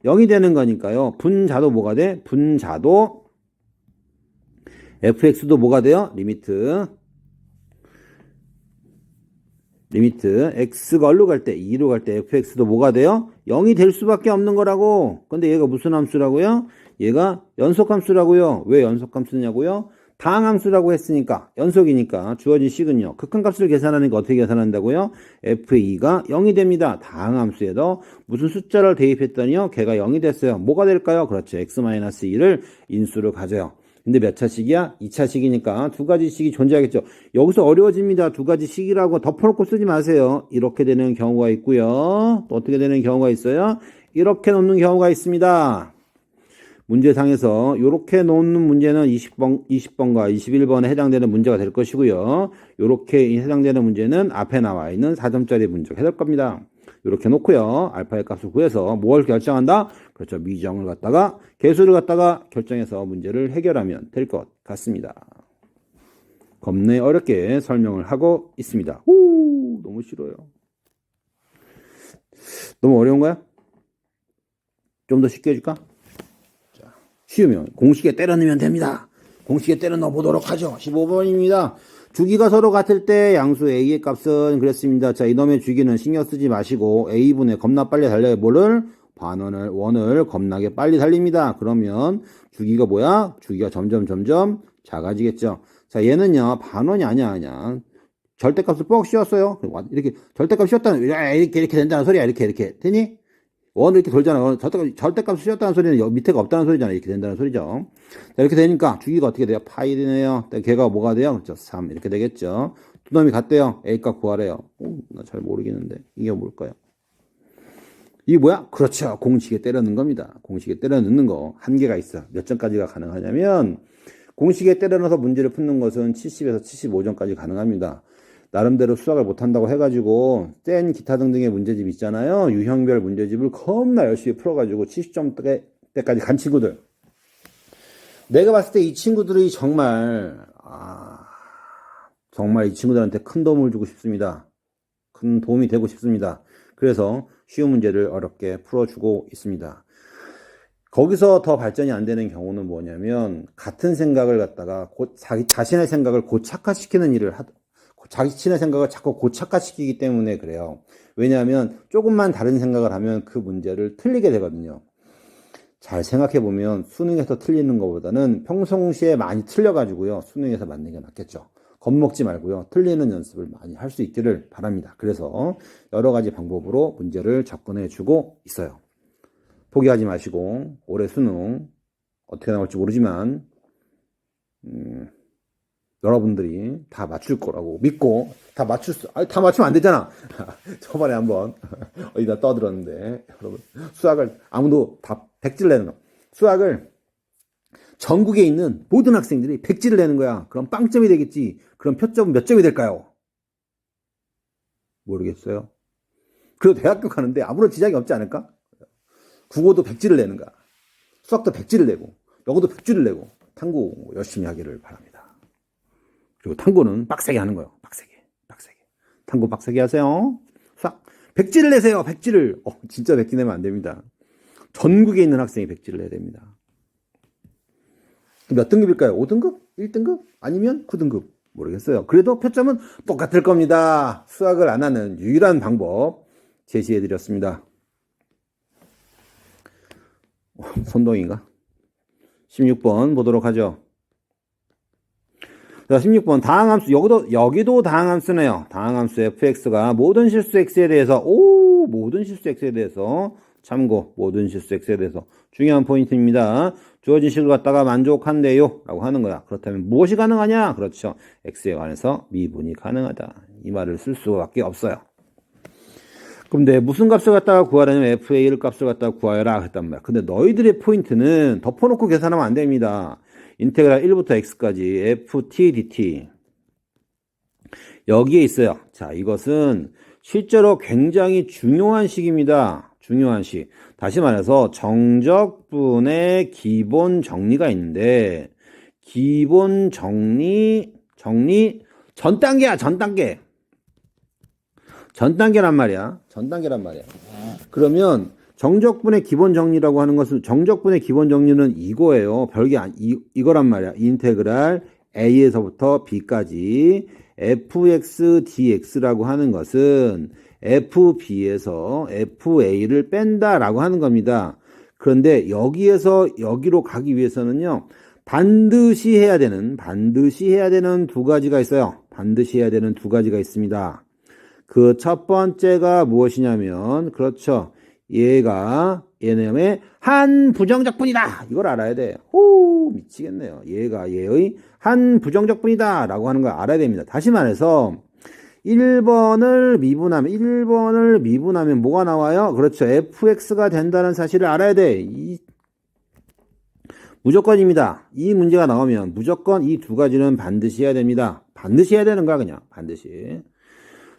0이 되는 거니까요. 분자도 뭐가 돼? 분자도 fx도 뭐가 돼요? 리미트 x가 어디로 갈 때? 2로 갈 때 fx도 뭐가 돼요? 0이 될 수밖에 없는 거라고. 근데 얘가 무슨 함수라고요? 얘가 연속함수라고요. 왜 연속함수냐고요? 다항함수라고 했으니까 연속이니까 주어진 식은요. 극한값을 계산하니까 어떻게 계산한다고요? f2가 0이 됩니다. 다항함수에도 무슨 숫자를 대입했더니요. 걔가 0이 됐어요. 뭐가 될까요? 그렇죠. x-2를 인수로 가져요. 근데 몇 차식이야? 2차식이니까 두 가지 식이 존재하겠죠. 여기서 어려워집니다. 두 가지 식이라고 덮어놓고 쓰지 마세요. 이렇게 되는 경우가 있고요. 또 어떻게 되는 경우가 있어요? 이렇게 놓는 경우가 있습니다. 문제상에서 이렇게 놓는 문제는 20번과 21번에 해당되는 문제가 될 것이고요. 이렇게 해당되는 문제는 앞에 나와 있는 4점짜리 문제가 될 겁니다. 이렇게 놓고요. 알파의 값을 구해서 뭘 결정한다? 그렇죠. 미정을 갖다가 계수를 갖다가 결정해서 문제를 해결하면 될 것 같습니다. 겁내 어렵게 설명을 하고 있습니다. 너무 싫어요. 너무 어려운 거야? 좀 더 쉽게 해줄까? 자, 쉬우면 공식에 때려 넣으면 됩니다. 공식에 때려 넣어 보도록 하죠. 15번입니다. 주기가 서로 같을 때 양수 a의 값은 그랬습니다. 자, 이놈의 주기는 신경 쓰지 마시고 a분의 겁나 빨리 달려요. 뭐를? 원을 겁나게 빨리 달립니다. 그러면 주기가 뭐야? 주기가 점점 작아지겠죠. 자, 얘는요 반원이 아니야. 절대값을 뻑 씌웠어요. 이렇게 절대값 씌웠다는 이렇게 된다는 소리야. 이렇게 되니? 원을 이렇게 돌잖아. 절대값을 씌웠다는 소리는 밑에가 없다는 소리잖아. 이렇게 된다는 소리죠. 자, 이렇게 되니까 주기가 어떻게 돼요? 파이 되네요. 걔가 뭐가 돼요? 그렇죠. 3 이렇게 되겠죠. 두 놈이 같대요. A값 구하래요. 나 잘 모르겠는데 이게 뭘까요? 이게 뭐야? 그렇죠. 공식에 때려 넣는 겁니다. 공식에 때려 넣는 거 한계가 있어. 몇 점까지가 가능하냐면 공식에 때려 넣어서 문제를 푸는 것은 70에서 75점까지 가능합니다. 나름대로 수학을 못한다고 해가지고 센 기타 등등의 문제집 있잖아요. 유형별 문제집을 겁나 열심히 풀어가지고 70점 때까지 간 친구들. 내가 봤을 때 이 친구들이 정말 이 친구들한테 큰 도움을 주고 싶습니다. 큰 도움이 되고 싶습니다. 그래서 쉬운 문제를 어렵게 풀어주고 있습니다. 거기서 더 발전이 안 되는 경우는 뭐냐면 같은 생각을 갖다가 자신의 생각을 고착화시키는 일을 자신의 생각을 자꾸 고착화시키기 때문에 그래요. 왜냐하면 조금만 다른 생각을 하면 그 문제를 틀리게 되거든요. 잘 생각해보면 수능에서 틀리는 것보다는 평상시에 많이 틀려가지고요. 수능에서 맞는 게 낫겠죠. 겁먹지 말고요. 틀리는 연습을 많이 할 수 있기를 바랍니다. 그래서 여러 가지 방법으로 문제를 접근해주고 있어요. 포기하지 마시고 올해 수능 어떻게 나올지 모르지만 여러분들이 다 맞출 거라고 믿고 다 맞추면 안 되잖아. 저번에 한번 어디다 떠들었는데 여러분 수학을 아무도 다 100질 내는 거. 수학을 전국에 있는 모든 학생들이 100질을 내는 거야. 그럼 빵점이 되겠지. 그럼 표점은 몇 점이 될까요? 모르겠어요. 그리고 대학교 가는데 아무런 지장이 없지 않을까? 국어도 100지를 내는가? 수학도 100지를 내고, 영어도 100지를 내고, 탐구 열심히 하기를 바랍니다. 그리고 탐구는 빡세게 하는 거예요. 빡세게. 탐구 빡세게 하세요. 수학 100지를 내세요. 100지를. 진짜 100지 내면 안 됩니다. 전국에 있는 학생이 100지를 내야 됩니다. 몇 등급일까요? 5등급? 1등급? 아니면 9등급? 모르겠어요. 그래도 표점은 똑같을 겁니다. 수학을 안 하는 유일한 방법 제시해 드렸습니다. 선동인가? 16번 보도록 하죠. 자, 16번 다항함수. 여기도 다항함수네요. 다항함수 fx가 모든 실수 x에 대해서 모든 실수 x에 대해서 참고, 모든 실수 x에 대해서 중요한 포인트입니다. 주어진 식을 갖다가 만족한대요 라고 하는 거야. 그렇다면 무엇이 가능하냐? 그렇죠. x에 관해서 미분이 가능하다. 이 말을 쓸 수밖에 없어요. 그럼 내 무슨 값을 갖다가 구하라면 f의 1 값을 갖다가 구하여라 했단 말이야. 근데 너희들의 포인트는 덮어놓고 계산하면 안 됩니다. 인테그랄 1부터 x까지 ft dt 여기에 있어요. 자, 이것은 실제로 굉장히 중요한 식입니다. 중요한 식. 다시 말해서 정적분의 기본 정리가 있는데 기본 정리 전 단계야. 전 단계란 말이야. 그러면 정적분의 기본 정리라고 하는 것은 정적분의 기본 정리는 이거예요. 별게 이거란 말이야. 인테그랄 a에서부터 b까지 fx dx라고 하는 것은 fb에서 fa를 뺀다라고 하는 겁니다. 그런데 여기에서 여기로 가기 위해서는요. 반드시 해야 되는 두 가지가 있어요. 반드시 해야 되는 두 가지가 있습니다. 그 첫 번째가 무엇이냐면 그렇죠. 얘네의 한 부정적분이다. 이걸 알아야 돼. 미치겠네요. 얘가 얘의 한 부정적분이다 라고 하는 걸 알아야 됩니다. 다시 말해서 1번을 미분하면 뭐가 나와요? 그렇죠. fx가 된다는 사실을 알아야 돼. 무조건입니다. 이 문제가 나오면 무조건 이 두 가지는 반드시 해야 됩니다. 반드시 해야 되는 거야, 그냥. 반드시.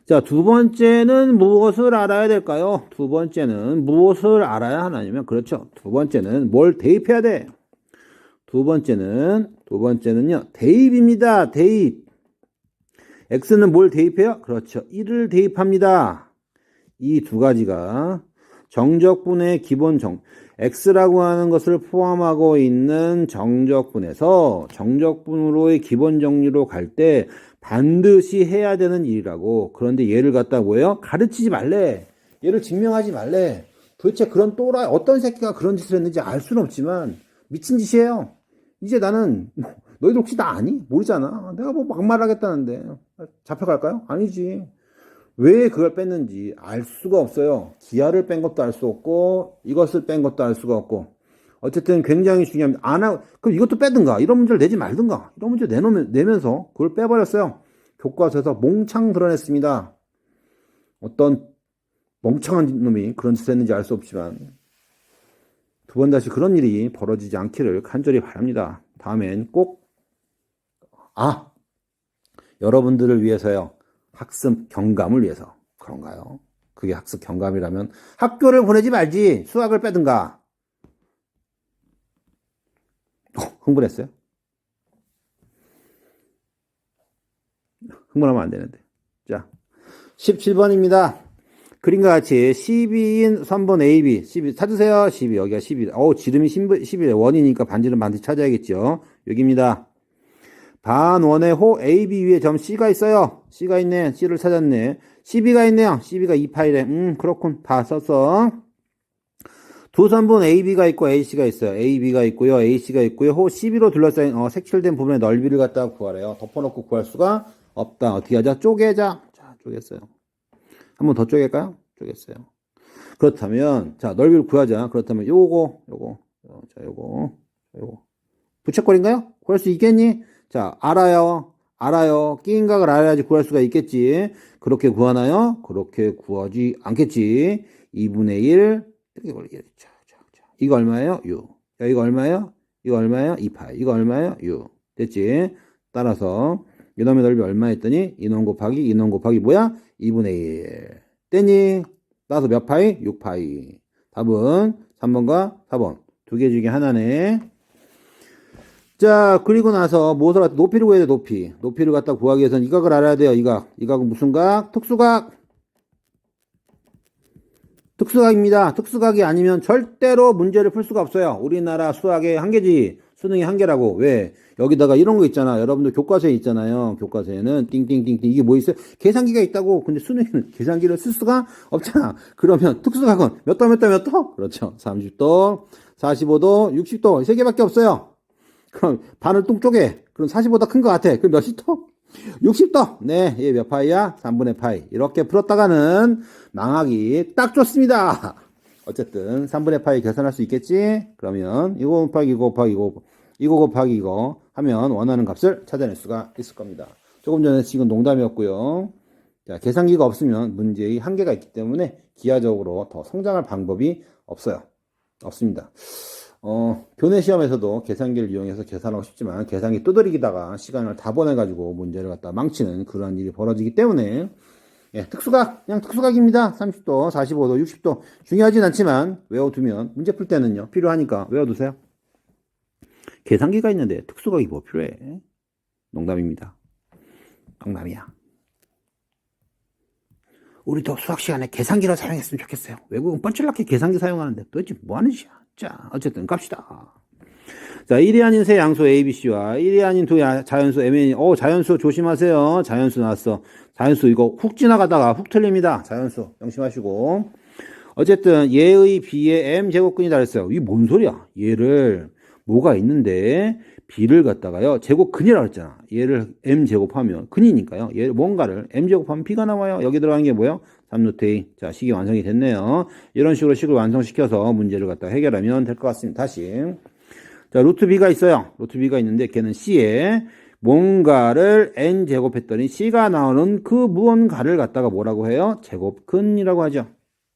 자, 두 번째는 무엇을 알아야 될까요? 두 번째는 무엇을 알아야 하냐면, 그렇죠. 두 번째는 뭘 대입해야 돼. 두 번째는요, 대입입니다. 대입. x는 뭘 대입해요? 그렇죠. 1을 대입합니다. 이 두 가지가 정적분의 기본 x라고 하는 것을 포함하고 있는 정적분에서 정적분으로의 기본 정리로 갈 때 반드시 해야 되는 일이라고. 그런데 얘를 갖다 뭐예요? 가르치지 말래. 얘를 증명하지 말래. 도대체 그런 또라이 어떤 새끼가 그런 짓을 했는지 알 수는 없지만 미친 짓이에요. 이제 나는 너희들 혹시 나 아니? 모르잖아. 내가 뭐 막말하겠다는데 잡혀갈까요? 아니지. 왜 그걸 뺐는지 알 수가 없어요. 기하를 뺀 것도 알 수 없고 이것을 뺀 것도 알 수가 없고 어쨌든 굉장히 중요합니다. 안 하고 그럼 이것도 빼든가 이런 문제를 내지 말든가 이런 문제 내면서 그걸 빼버렸어요. 교과서에서 몽창 드러냈습니다. 어떤 멍청한 놈이 그런 짓을 했는지 알 수 없지만 두 번 다시 그런 일이 벌어지지 않기를 간절히 바랍니다. 다음엔 꼭 여러분들을 위해서요. 학습 경감을 위해서. 그런가요? 그게 학습 경감이라면 학교를 보내지 말지 수학을 빼든가. 흥분했어요? 흥분하면 안 되는데. 자, 17번입니다. 그림과 같이 12인 3번 AB 12 찾으세요. 12 여기가 12. 지름이 12래. 원이니까 반지름 반드시 찾아야겠죠. 여기입니다. 반원의 호 AB 위에 점 C가 있어요. C가 있네. C를 찾았네. CB가 있네요. CB가 2파이래. 그렇군. 다 썼어. 두 선분 AB가 있고 AC가 있어요. AB가 있고요. AC가 있고요. 호 CB로 둘러싸인 색칠된 부분의 넓이를 갖다가 구하래요. 덮어놓고 구할 수가 없다. 어떻게 하자? 쪼개자. 자, 쪼갰어요. 한 번 더 쪼갤까요? 쪼갰어요. 그렇다면 자, 넓이를 구하자. 그렇다면 요거. 자, 요거. 부채꼴인가요? 구할 수 있겠니? 자, 알아요. 끼인각을 알아야지 구할 수가 있겠지. 그렇게 구하나요? 그렇게 구하지 않겠지. 2분의 1. 이렇게 걸리겠죠. 이거 얼마예요? 6. 야, 이거 얼마예요? 2파이. 이거 얼마예요? 6. 됐지? 따라서 이놈의 넓이 얼마 했더니 인원 곱하기 뭐야? 2분의 1. 됐니? 따라서 몇 파이? 6파이. 답은 3번과 4번. 두 개 중에 하나네. 자, 그리고 나서 무엇을 갖다 높이를 구해야 돼, 높이. 높이를 갖다 구하기 위해서는 이 각을 알아야 돼요, 이 각. 이 각은 무슨 각? 특수각. 특수각입니다. 특수각이 아니면 절대로 문제를 풀 수가 없어요. 우리나라 수학의 한계지. 수능의 한계라고. 왜? 여기다가 이런 거 있잖아. 여러분들 교과서에 있잖아요. 교과서에는 띵띵띵띵 이게 뭐 있어요? 계산기가 있다고. 근데 수능에는 계산기를 쓸 수가 없잖아. 그러면 특수각은 몇 도, 몇 도, 몇 도? 그렇죠. 30도, 45도, 60도. 세 개밖에 없어요. 그럼 반을 뚱 쪼개. 그럼 45도 큰 것 같아. 그럼 몇십 도? 60도. 네, 얘 몇 파이야? 3분의 파이. 이렇게 풀었다가는 망하기 딱 좋습니다. 어쨌든 3분의 파이 계산할 수 있겠지? 그러면 이거 곱하기 이거 곱하기 이거 곱하기 이거 하면 원하는 값을 찾아낼 수가 있을 겁니다. 조금 전에 지금 농담이었고요. 자, 계산기가 없으면 문제의 한계가 있기 때문에 기하적으로 더 성장할 방법이 없어요. 없습니다. 교내 시험에서도 계산기를 이용해서 계산하고 싶지만 계산기 두드리기다가 시간을 다 보내가지고 문제를 갖다 망치는 그러한 일이 벌어지기 때문에 예, 특수각, 그냥 특수각입니다. 30도, 45도, 60도 중요하진 않지만 외워두면 문제 풀 때는요 필요하니까 외워두세요. 계산기가 있는데 특수각이 뭐 필요해? 농담입니다. 농담이야. 우리도 수학 시간에 계산기를 사용했으면 좋겠어요. 외국은 뻔질나게 계산기 사용하는데 도대체 뭐하는 짓이야. 자, 어쨌든 갑시다. 자, 1이 아닌 세 양수 ABC와 1이 아닌 두 자연수 MN이, 자연수 조심하세요. 자연수 나왔어. 자연수 이거 훅 지나가다가 훅 틀립니다. 자연수 명심하시고. 어쨌든 얘의 B의 M제곱근이다 그랬어요. 이게 뭔 소리야? 얘를 뭐가 있는데 B를 갖다가요. 제곱근이라고 했잖아. 얘를 M제곱하면 근이니까요. 얘를 뭔가를 M제곱하면 B가 나와요. 여기 들어가는 게 뭐예요? 3루트 자, 식이 완성이 됐네요. 이런 식으로 식을 완성시켜서 문제를 갖다 해결하면 될 것 같습니다. 다시. 자, 루트 B가 있어요. 루트 B가 있는데 걔는 C에 뭔가를 N 제곱했더니 C가 나오는 그 무언가를 갖다가 뭐라고 해요? 제곱근이라고 하죠.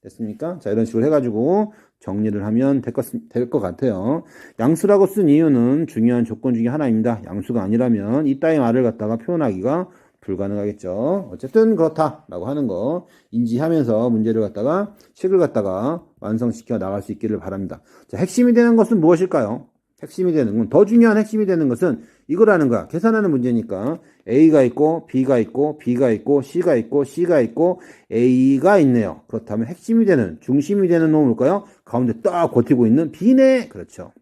됐습니까? 자, 이런 식으로 해가지고 정리를 하면 될 것 같아요. 양수라고 쓴 이유는 중요한 조건 중에 하나입니다. 양수가 아니라면 이따위 말을 갖다가 표현하기가 불가능하겠죠. 어쨌든 그렇다라고 하는 거 인지하면서 문제를 갖다가 식을 갖다가 완성시켜 나갈 수 있기를 바랍니다. 자, 핵심이 되는 것은 무엇일까요? 핵심이 되는 건, 더 중요한 핵심이 되는 것은 이거라는 거야. 계산하는 문제니까 A가 있고 B가 있고 B가 있고 C가 있고 C가 있고 A가 있네요. 그렇다면 핵심이 되는, 중심이 되는 놈은 뭘까요? 가운데 딱 버티고 있는 B네. 그렇죠.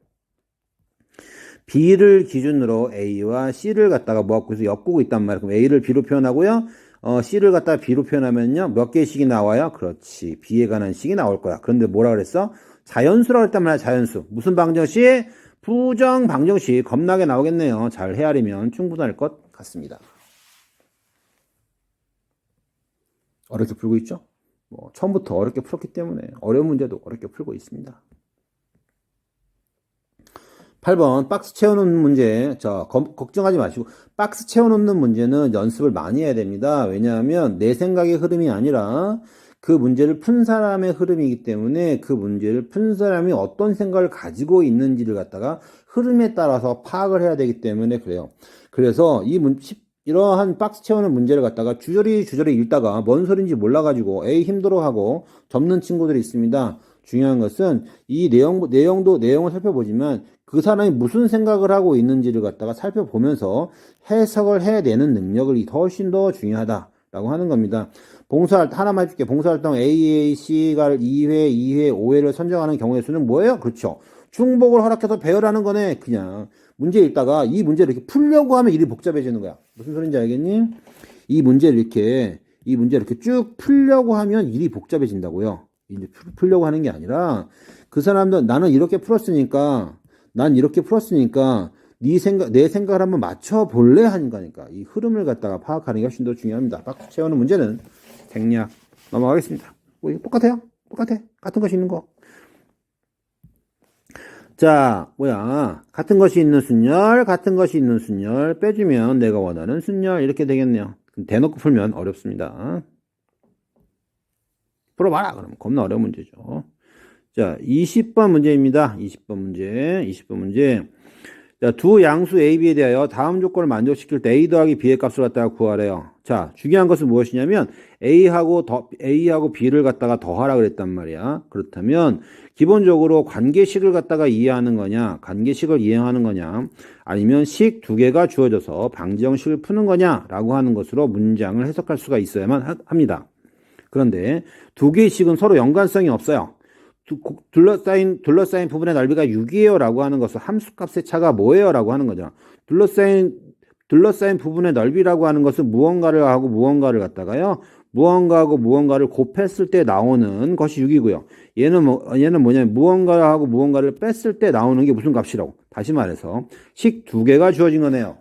B를 기준으로 A와 C를 갖다가 모아갖고 해서 엮고 있단 말이에요. 그럼 A를 B로 표현하고요. C를 갖다가 B로 표현하면요. 몇 개의 식이 나와요? 그렇지. B에 관한 식이 나올 거야. 그런데 뭐라 그랬어? 자연수라고 했단 말이야. 자연수. 무슨 방정식? 부정 방정식. 겁나게 나오겠네요. 잘 헤아리면 충분할 것 같습니다. 어렵게 풀고 있죠? 처음부터 어렵게 풀었기 때문에 어려운 문제도 어렵게 풀고 있습니다. 8번 박스 채워놓는 문제. 자, 걱정하지 마시고 박스 채워놓는 문제는 연습을 많이 해야 됩니다. 왜냐하면 내 생각의 흐름이 아니라 그 문제를 푼 사람의 흐름이기 때문에 그 문제를 푼 사람이 어떤 생각을 가지고 있는지를 갖다가 흐름에 따라서 파악을 해야 되기 때문에 그래요. 그래서 이러한 박스 채우는 문제를 갖다가 주저리 읽다가 뭔 소린지 몰라가지고 에이 힘들어하고 접는 친구들이 있습니다. 중요한 것은 이 내용을 살펴보지만 그 사람이 무슨 생각을 하고 있는지를 갖다가 살펴보면서 해석을 해내는 능력이 훨씬 더 중요하다라고 하는 겁니다. 하나만 해줄게. 봉사활동 AAC가 2회, 2회, 5회를 선정하는 경우의 수는 뭐예요? 그렇죠. 중복을 허락해서 배열하는 거네. 그냥 문제 읽다가 이 문제를 이렇게 풀려고 하면 일이 복잡해지는 거야. 무슨 소린지 알겠니? 이 문제를 이렇게 쭉 풀려고 하면 일이 복잡해진다고요. 이제 풀려고 하는 게 아니라 그 사람도 나는 이렇게 풀었으니까 내 생각을 한번 맞춰볼래 하는 거니까 이 흐름을 갖다가 파악하는 게 훨씬 더 중요합니다. 박스 채우는 문제는 생략 넘어가겠습니다. 똑같아요. 같은 것이 있는 거. 자, 같은 것이 있는 순열 빼주면 내가 원하는 순열 이렇게 되겠네요. 대놓고 풀면 어렵습니다. 풀어봐라. 그러면 겁나 어려운 문제죠. 자, 20번 문제입니다. 20번 문제. 자, 두 양수 A, B에 대하여 다음 조건을 만족시킬 때 A 더하기 B의 값을 갖다가 구하래요. 자, 중요한 것은 무엇이냐면 A하고 B를 갖다가 더하라 그랬단 말이야. 그렇다면 기본적으로 관계식을 갖다가 이해하는 거냐, 관계식을 이해하는 거냐, 아니면 식 두 개가 주어져서 방정식을 푸는 거냐라고 하는 것으로 문장을 해석할 수가 있어야만 합니다. 그런데 두 개의 식은 서로 연관성이 없어요. 둘러싸인 부분의 넓이가 6이에요 라고 하는 것은 함수값의 차가 뭐예요 라고 하는 거죠. 둘러싸인 부분의 넓이라고 하는 것은 무언가를 하고 무언가를 갖다가요, 무언가하고 무언가를 곱했을 때 나오는 것이 6이고요. 얘는 뭐냐면 무언가를 하고 무언가를 뺐을 때 나오는 게 무슨 값이라고. 다시 말해서 식 두 개가 주어진 거네요.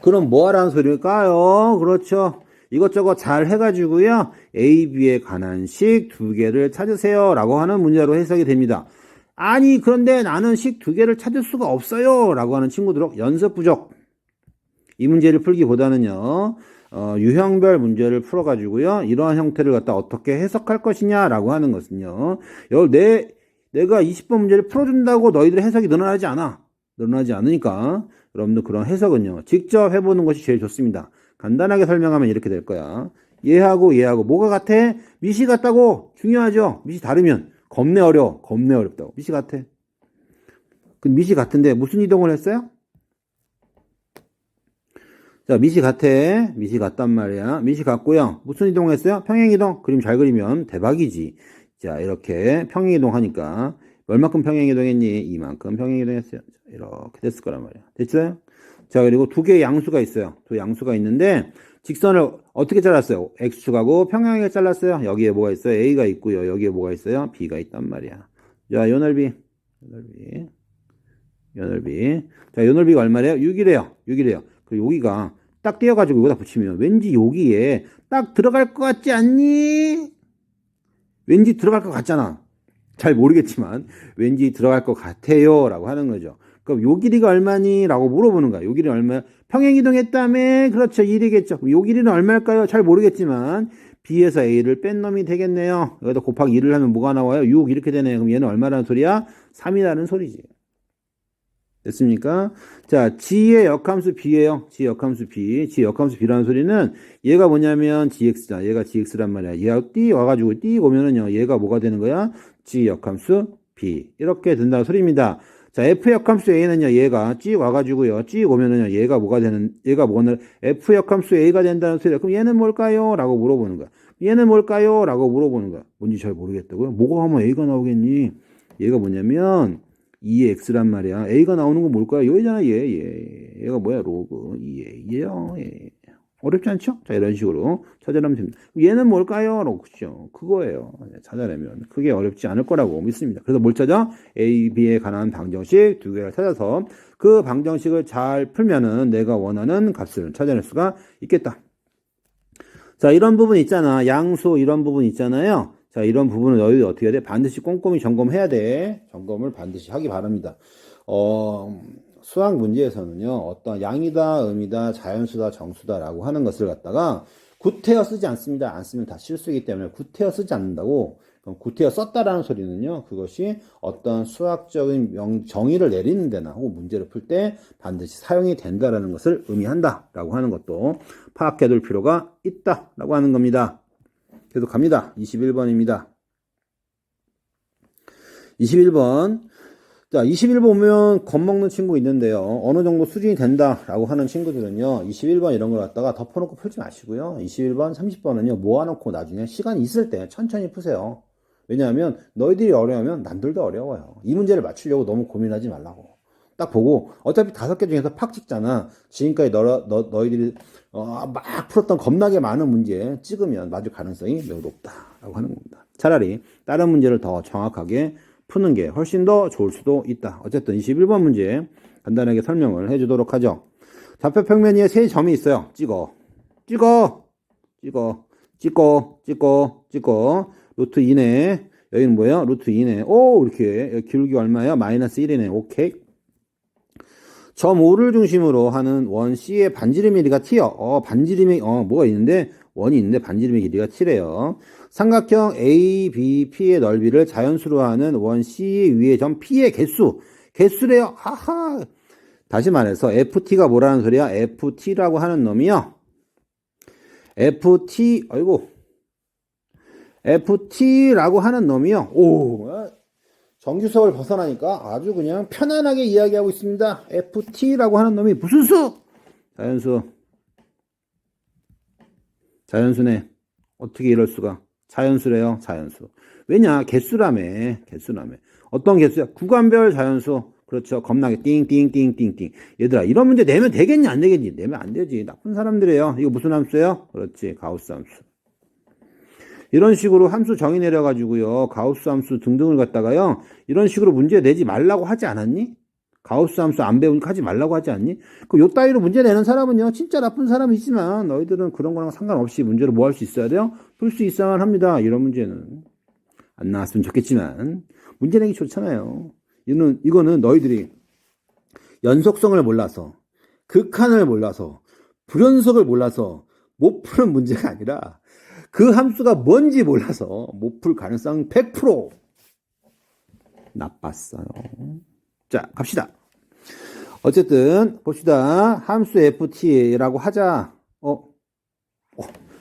그럼 뭐 하라는 소리일까요? 그렇죠. 이것저것 잘 해가지고요, A, B에 관한 식 두 개를 찾으세요 라고 하는 문제로 해석이 됩니다. 아니, 그런데 나는 식 두 개를 찾을 수가 없어요 라고 하는 친구들은 연습 부족. 이 문제를 풀기보다는요, 유형별 문제를 풀어가지고요, 이러한 형태를 갖다 어떻게 해석할 것이냐라고 하는 것은요, 내가 20번 문제를 풀어준다고 너희들의 해석이 늘어나지 않아. 늘어나지 않으니까 여러분들 그런 해석은요, 직접 해보는 것이 제일 좋습니다. 간단하게 설명하면 이렇게 될 거야. 얘하고 뭐가 같아? 밑이 같다고. 중요하죠. 밑이 다르면 겁내 어렵다고. 밑이 같아. 그 밑이 같은데 무슨 이동을 했어요? 자, 밑이 같단 말이야. 밑이 같고요. 무슨 이동했어요? 평행이동. 그림 잘 그리면 대박이지. 자, 이렇게 평행이동 하니까 얼마큼 평행이동했니? 이만큼 평행이동했어요. 이렇게 됐을 거란 말이야. 됐어요? 자, 그리고 두 개의 양수가 있어요. 두 양수가 있는데 직선을 어떻게 잘랐어요? X축하고 평행하게 잘랐어요. 여기에 뭐가 있어요? A가 있고요. 여기에 뭐가 있어요? B가 있단 말이야. 자, 요 넓이. 자, 요 넓이가 얼마래요? 6이래요. 그 여기가 딱 떼어가지고 여기다 붙이면 왠지 여기에 딱 들어갈 것 같지 않니? 왠지 들어갈 것 같잖아. 잘 모르겠지만 왠지 들어갈 것 같아요 라고 하는 거죠. 그럼 요 길이가 얼마니? 라고 물어보는 거야. 요 길이 얼마야? 평행이동했다며? 그렇죠. 1이겠죠. 요 길이는 얼마일까요? 잘 모르겠지만 B에서 A를 뺀 놈이 되겠네요. 여기다 곱하기 2를 하면 뭐가 나와요? 6 이렇게 되네요. 그럼 얘는 얼마라는 소리야? 3이라는 소리지. 됐습니까? 자, G의 역함수 B예요. G 역함수 B라는 소리는 얘가 뭐냐면 GX다. 얘가 GX란 말이야. 얘하고 띠 와가지고 띠 오면은요, 얘가 뭐가 되는 거야? G 역함수 B. 이렇게 된다는 소리입니다. 자, F 역함수 A는요, 얘가 찌 와가지고요, 찌 오면은요, 얘가 F 역함수 A가 된다는 소리야. 그럼 얘는 뭘까요? 라고 물어보는 거야. 얘는 뭘까요? 라고 물어보는 거야. 뭔지 잘 모르겠다고요? 뭐가 하면 A가 나오겠니? 얘가 뭐냐면 2x란 말이야. A가 나오는 건 뭘까요? 얘잖아, 얘가 뭐야? 로그 2a예요. 어렵지 않죠? 자, 이런 식으로 찾아내면 됩니다. 얘는 뭘까요? 그렇죠. 그거예요. 찾아내면 크게 어렵지 않을 거라고 믿습니다. 그래서 뭘 찾아? A, B에 관한 방정식 두 개를 찾아서 그 방정식을 잘 풀면은 내가 원하는 값을 찾아낼 수가 있겠다. 자, 이런 부분 있잖아. 양수 이런 부분 있잖아요. 자, 이런 부분은 너희들 어떻게 해야 돼? 반드시 꼼꼼히 점검해야 돼. 점검을 반드시 하기 바랍니다. 수학 문제에서는요, 어떤 양이다, 음이다, 자연수다, 정수다라고 하는 것을 갖다가 구태여 쓰지 않습니다. 안 쓰면 다 실수이기 때문에 구태여 쓰지 않는다고. 그럼 구태여 썼다라는 소리는요, 그것이 어떤 수학적인 정의를 내리는 데나 혹은 문제를 풀 때 반드시 사용이 된다라는 것을 의미한다라고 하는 것도 파악해둘 필요가 있다라고 하는 겁니다. 계속 갑니다. 21번입니다. 21번. 자, 21번 보면 겁먹는 친구 있는데요. 어느 정도 수준이 된다라고 하는 친구들은요, 21번 이런 걸 갖다가 덮어놓고 풀지 마시고요. 21번, 30번은요, 모아놓고 나중에 시간이 있을 때 천천히 푸세요. 왜냐하면 너희들이 어려우면 남들도 어려워요. 이 문제를 맞추려고 너무 고민하지 말라고. 딱 보고 어차피 5개 중에서 팍 찍잖아. 지금까지 너희들이 막 풀었던 겁나게 많은 문제 찍으면 맞을 가능성이 매우 높다라고 하는 겁니다. 차라리 다른 문제를 더 정확하게 푸는 게 훨씬 더 좋을 수도 있다. 어쨌든 21번 문제 간단하게 설명을 해주도록 하죠. 좌표 평면 위에 세 점이 있어요. 찍어. 루트 2네. 여기는 뭐예요? 루트 2네. 오, 이렇게 길기 얼마예요? 마이너스 1이네. 오케이. 점 5를 중심으로 하는 원 C의 반지름의 길이가 T요. 뭐가 있는데, 원이 있는데 반지름의 길이가 T래요. 삼각형 A, B, P의 넓이를 자연수로 하는 원 C 위의 점 P의 개수. 개수래요. 하하. 다시 말해서 FT가 뭐라는 소리야? FT라고 하는 놈이요. FT라고 하는 놈이요. 오, 정규 수업을 벗어나니까 아주 그냥 편안하게 이야기하고 있습니다. FT라고 하는 놈이 무슨 수? 자연수. 자연수네. 어떻게 이럴 수가? 자연수래요. 자연수. 왜냐? 개수라며. 어떤 개수야? 구간별 자연수. 그렇죠. 겁나게 띵띵띵띵띵. 얘들아, 이런 문제 내면 되겠니? 안 되겠니? 내면 안 되지. 나쁜 사람들이에요. 이거 무슨 함수예요? 그렇지. 가우스 함수. 이런 식으로 함수 정의 내려가지고요. 가우스 함수 등등을 갖다가요. 이런 식으로 문제 내지 말라고 하지 않았니? 가우스 함수 안 배우니까 하지 말라고 하지 않니? 그 요 따위로 문제 내는 사람은요. 진짜 나쁜 사람이지만 너희들은 그런 거랑 상관없이 문제를 뭐 할 수 있어야 돼요? 풀 수 있어야만 합니다. 이런 문제는. 안 나왔으면 좋겠지만 문제 내기 좋잖아요. 이거는 너희들이 연속성을 몰라서 극한을 몰라서 불연속을 몰라서 못 푸는 문제가 아니라 그 함수가 뭔지 몰라서 못 풀 가능성 100% 나빴어요. 자, 갑시다. 어쨌든 봅시다. 함수 FT라고 하자.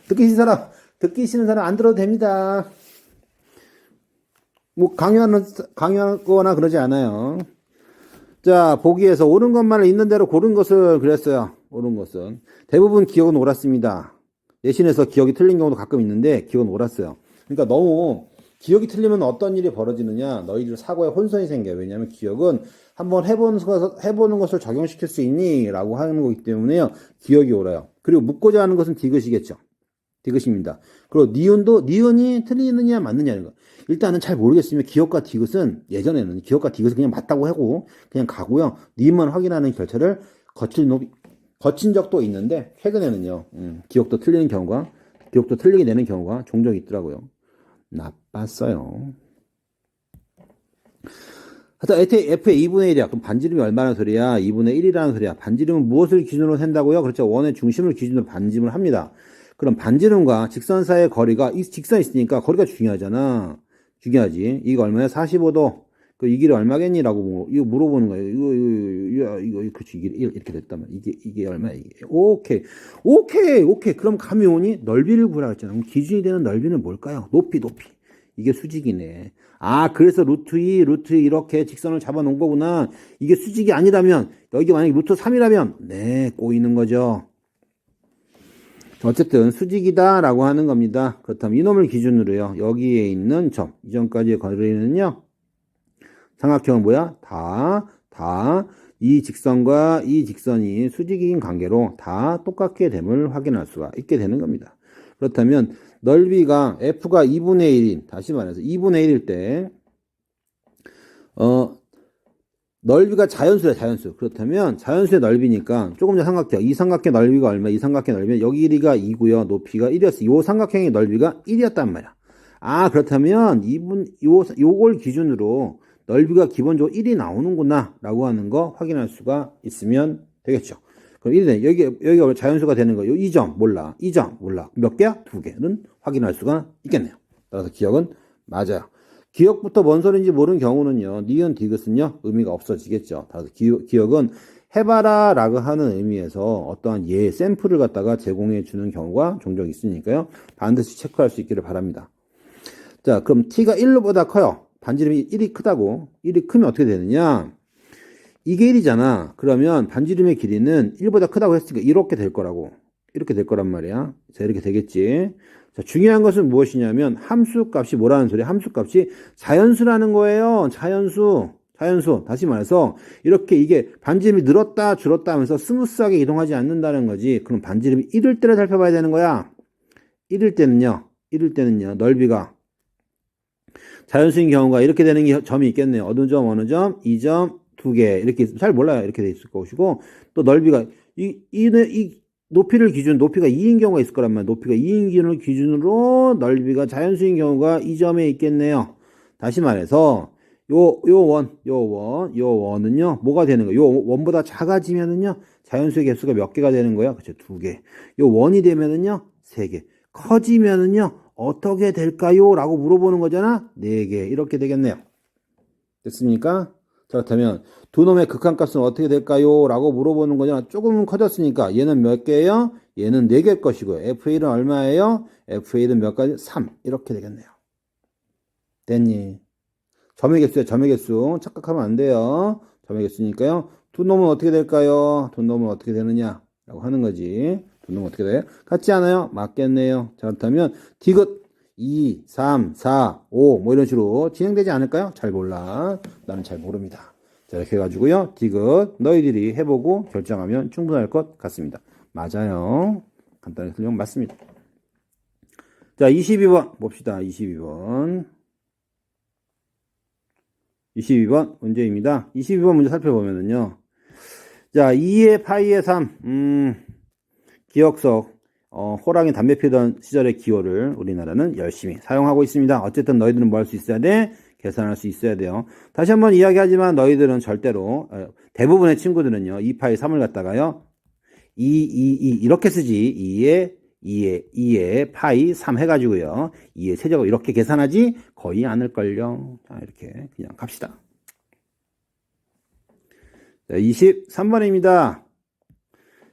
듣기 싫은 사람 안 들어도 됩니다. 뭐 강요하거나 그러지 않아요. 자, 보기에서 옳은 것만을 있는 대로 고른 것을 그랬어요. 옳은 것은 대부분 기억은 옳았습니다. 내신에서 기억이 틀린 경우도 가끔 있는데 기억은 옳았어요. 그러니까 너무 기억이 틀리면 어떤 일이 벌어지느냐, 너희들 사고에 혼선이 생겨요. 왜냐하면 기억은 한번 해보는 것을 적용시킬 수 있니? 라고 하는 거기 때문에요. 기억이 옳아요. 그리고 묻고자 하는 것은 디귿이겠죠. 디귿입니다. 그리고 니은이 틀리느냐 맞느냐는 거. 일단은 잘 모르겠으면 기억과 디귿은 예전에는 기억과 디귿은 그냥 맞다고 하고 그냥 가고요. 니은만 확인하는 절차를 거친 적도 있는데 최근에는요. 기억도 틀리게 되는 경우가 종종 있더라고요. 나빴어요. 하여튼 F의 2분의 1이야. 그럼 반지름이 얼마나 소리야? 2분의 1이라는 소리야. 반지름은 무엇을 기준으로 한다고요? 그렇죠. 원의 중심을 기준으로 반지름을 합니다. 그럼 반지름과 직선 사이의 거리가, 이 직선이 있으니까 거리가 중요하잖아. 중요하지. 이거 얼마야? 45도. 이 길이 얼마겠니? 라고 이거 물어보는 거예요. 이거, 그렇지. 이렇게 됐다면. 이게 얼마야? 오케이. 그럼 감이 오니 넓이를 구하라 했잖아. 그럼 기준이 되는 넓이는 뭘까요? 높이. 이게 수직이네. 아, 그래서 루트 2 이렇게 직선을 잡아 놓은 거구나. 이게 수직이 아니라면, 여기 만약에 루트 3이라면, 네, 꼬이는 거죠. 어쨌든 수직이다 라고 하는 겁니다. 그렇다면 이놈을 기준으로요. 여기에 있는 점, 이 점까지의 거리는요. 삼각형은 뭐야? 이 직선과 이 직선이 수직인 관계로 다 똑같게 됨을 확인할 수가 있게 되는 겁니다. 그렇다면 넓이가 F가 2분의 1인, 다시 말해서 2분의 1일 때 넓이가 자연수야, 자연수. 그렇다면 자연수의 넓이니까 조금 전 삼각형, 이 삼각형 넓이가 얼마? 이 삼각형 넓이는 여기 길이가 2고요. 높이가 1이었어. 이 삼각형의 넓이가 1이었단 말이야. 아, 그렇다면 요걸 기준으로 넓이가 기본적으로 1이 나오는구나 라고 하는 거 확인할 수가 있으면 되겠죠. 그럼 1이 돼. 여기가 자연수가 되는 거예요. 이 점 몰라. 이 점 몰라. 몇 개야? 2개는 확인할 수가 있겠네요. 따라서 기억은 맞아요. 기억부터 뭔 소리인지 모르는 경우는요. 니은 디귿은요. 의미가 없어지겠죠. 따라서 기억은 해봐라 라고 하는 의미에서 어떠한 샘플을 갖다가 제공해 주는 경우가 종종 있으니까요. 반드시 체크할 수 있기를 바랍니다. 자, 그럼 t가 1보다 커요. 반지름이 1이 크다고. 1이 크면 어떻게 되느냐? 이게 1이잖아. 그러면 반지름의 길이는 1보다 크다고 했으니까 이렇게 될 거라고. 이렇게 될 거란 말이야. 자, 이렇게 되겠지. 자, 중요한 것은 무엇이냐면 함수값이 뭐라는 소리야? 함수값이 자연수라는 거예요. 자연수. 다시 말해서 이렇게 이게 반지름이 늘었다 줄었다 하면서 스무스하게 이동하지 않는다는 거지. 그럼 반지름이 1일 때를 살펴봐야 되는 거야. 1일 때는요. 넓이가 자연수인 경우가 이렇게 되는 점이 있겠네요. 어느 점, 이 점, 2개. 이렇게 잘 몰라요. 이렇게 돼 있을 것이고 또 넓이가 이 높이가 2인 경우가 있을 거란 말이야. 높이가 2인 기준으로 넓이가 자연수인 경우가 이 점에 있겠네요. 다시 말해서 요 원은요 뭐가 되는 거예요? 요 원보다 작아지면은요 자연수의 개수가 몇 개가 되는 거야? 그렇죠. 2개. 요 원이 되면은요 3개. 커지면은요 어떻게 될까요? 라고 물어보는 거잖아. 4개. 이렇게 되겠네요. 됐습니까? 자, 그렇다면 두 놈의 극한값은 어떻게 될까요? 라고 물어보는 거잖아. 조금 커졌으니까 얘는 몇 개예요? 얘는 4개일 것이고요. FA는 얼마예요? FA는 몇 가지? 3 이렇게 되겠네요. 됐니? 점의 개수야, 점의 개수. 착각하면 안 돼요. 점의 개수니까요. 두 놈은 어떻게 될까요? 두 놈은 어떻게 되느냐? 라고 하는 거지. 두 놈은 어떻게 돼요? 같지 않아요? 맞겠네요. 자, 그렇다면 디귿 2, 3, 4, 5 뭐 이런 식으로 진행되지 않을까요? 잘 몰라. 나는 잘 모릅니다. 자, 이렇게 해가지고요. 디귿 너희들이 해보고 결정하면 충분할 것 같습니다. 맞아요. 간단히 설명 맞습니다. 자, 22번 봅시다. 22번. 22번 문제입니다. 22번 문제 살펴보면은요. 자, 2의 파이의 3. 기억 속 호랑이 담배 피던 시절의 기호를 우리나라는 열심히 사용하고 있습니다. 어쨌든 너희들은 뭐 할 수 있어야 돼? 계산할 수 있어야 돼요. 다시 한번 이야기하지만 너희들은 절대로 대부분의 친구들은요. 2파이 3을 갖다가요. 2 이렇게 쓰지. 2에 파이 3 해가지고요. 2의 세제곱 이렇게 계산하지 거의 않을걸요. 자, 이렇게 그냥 갑시다. 자, 23번입니다.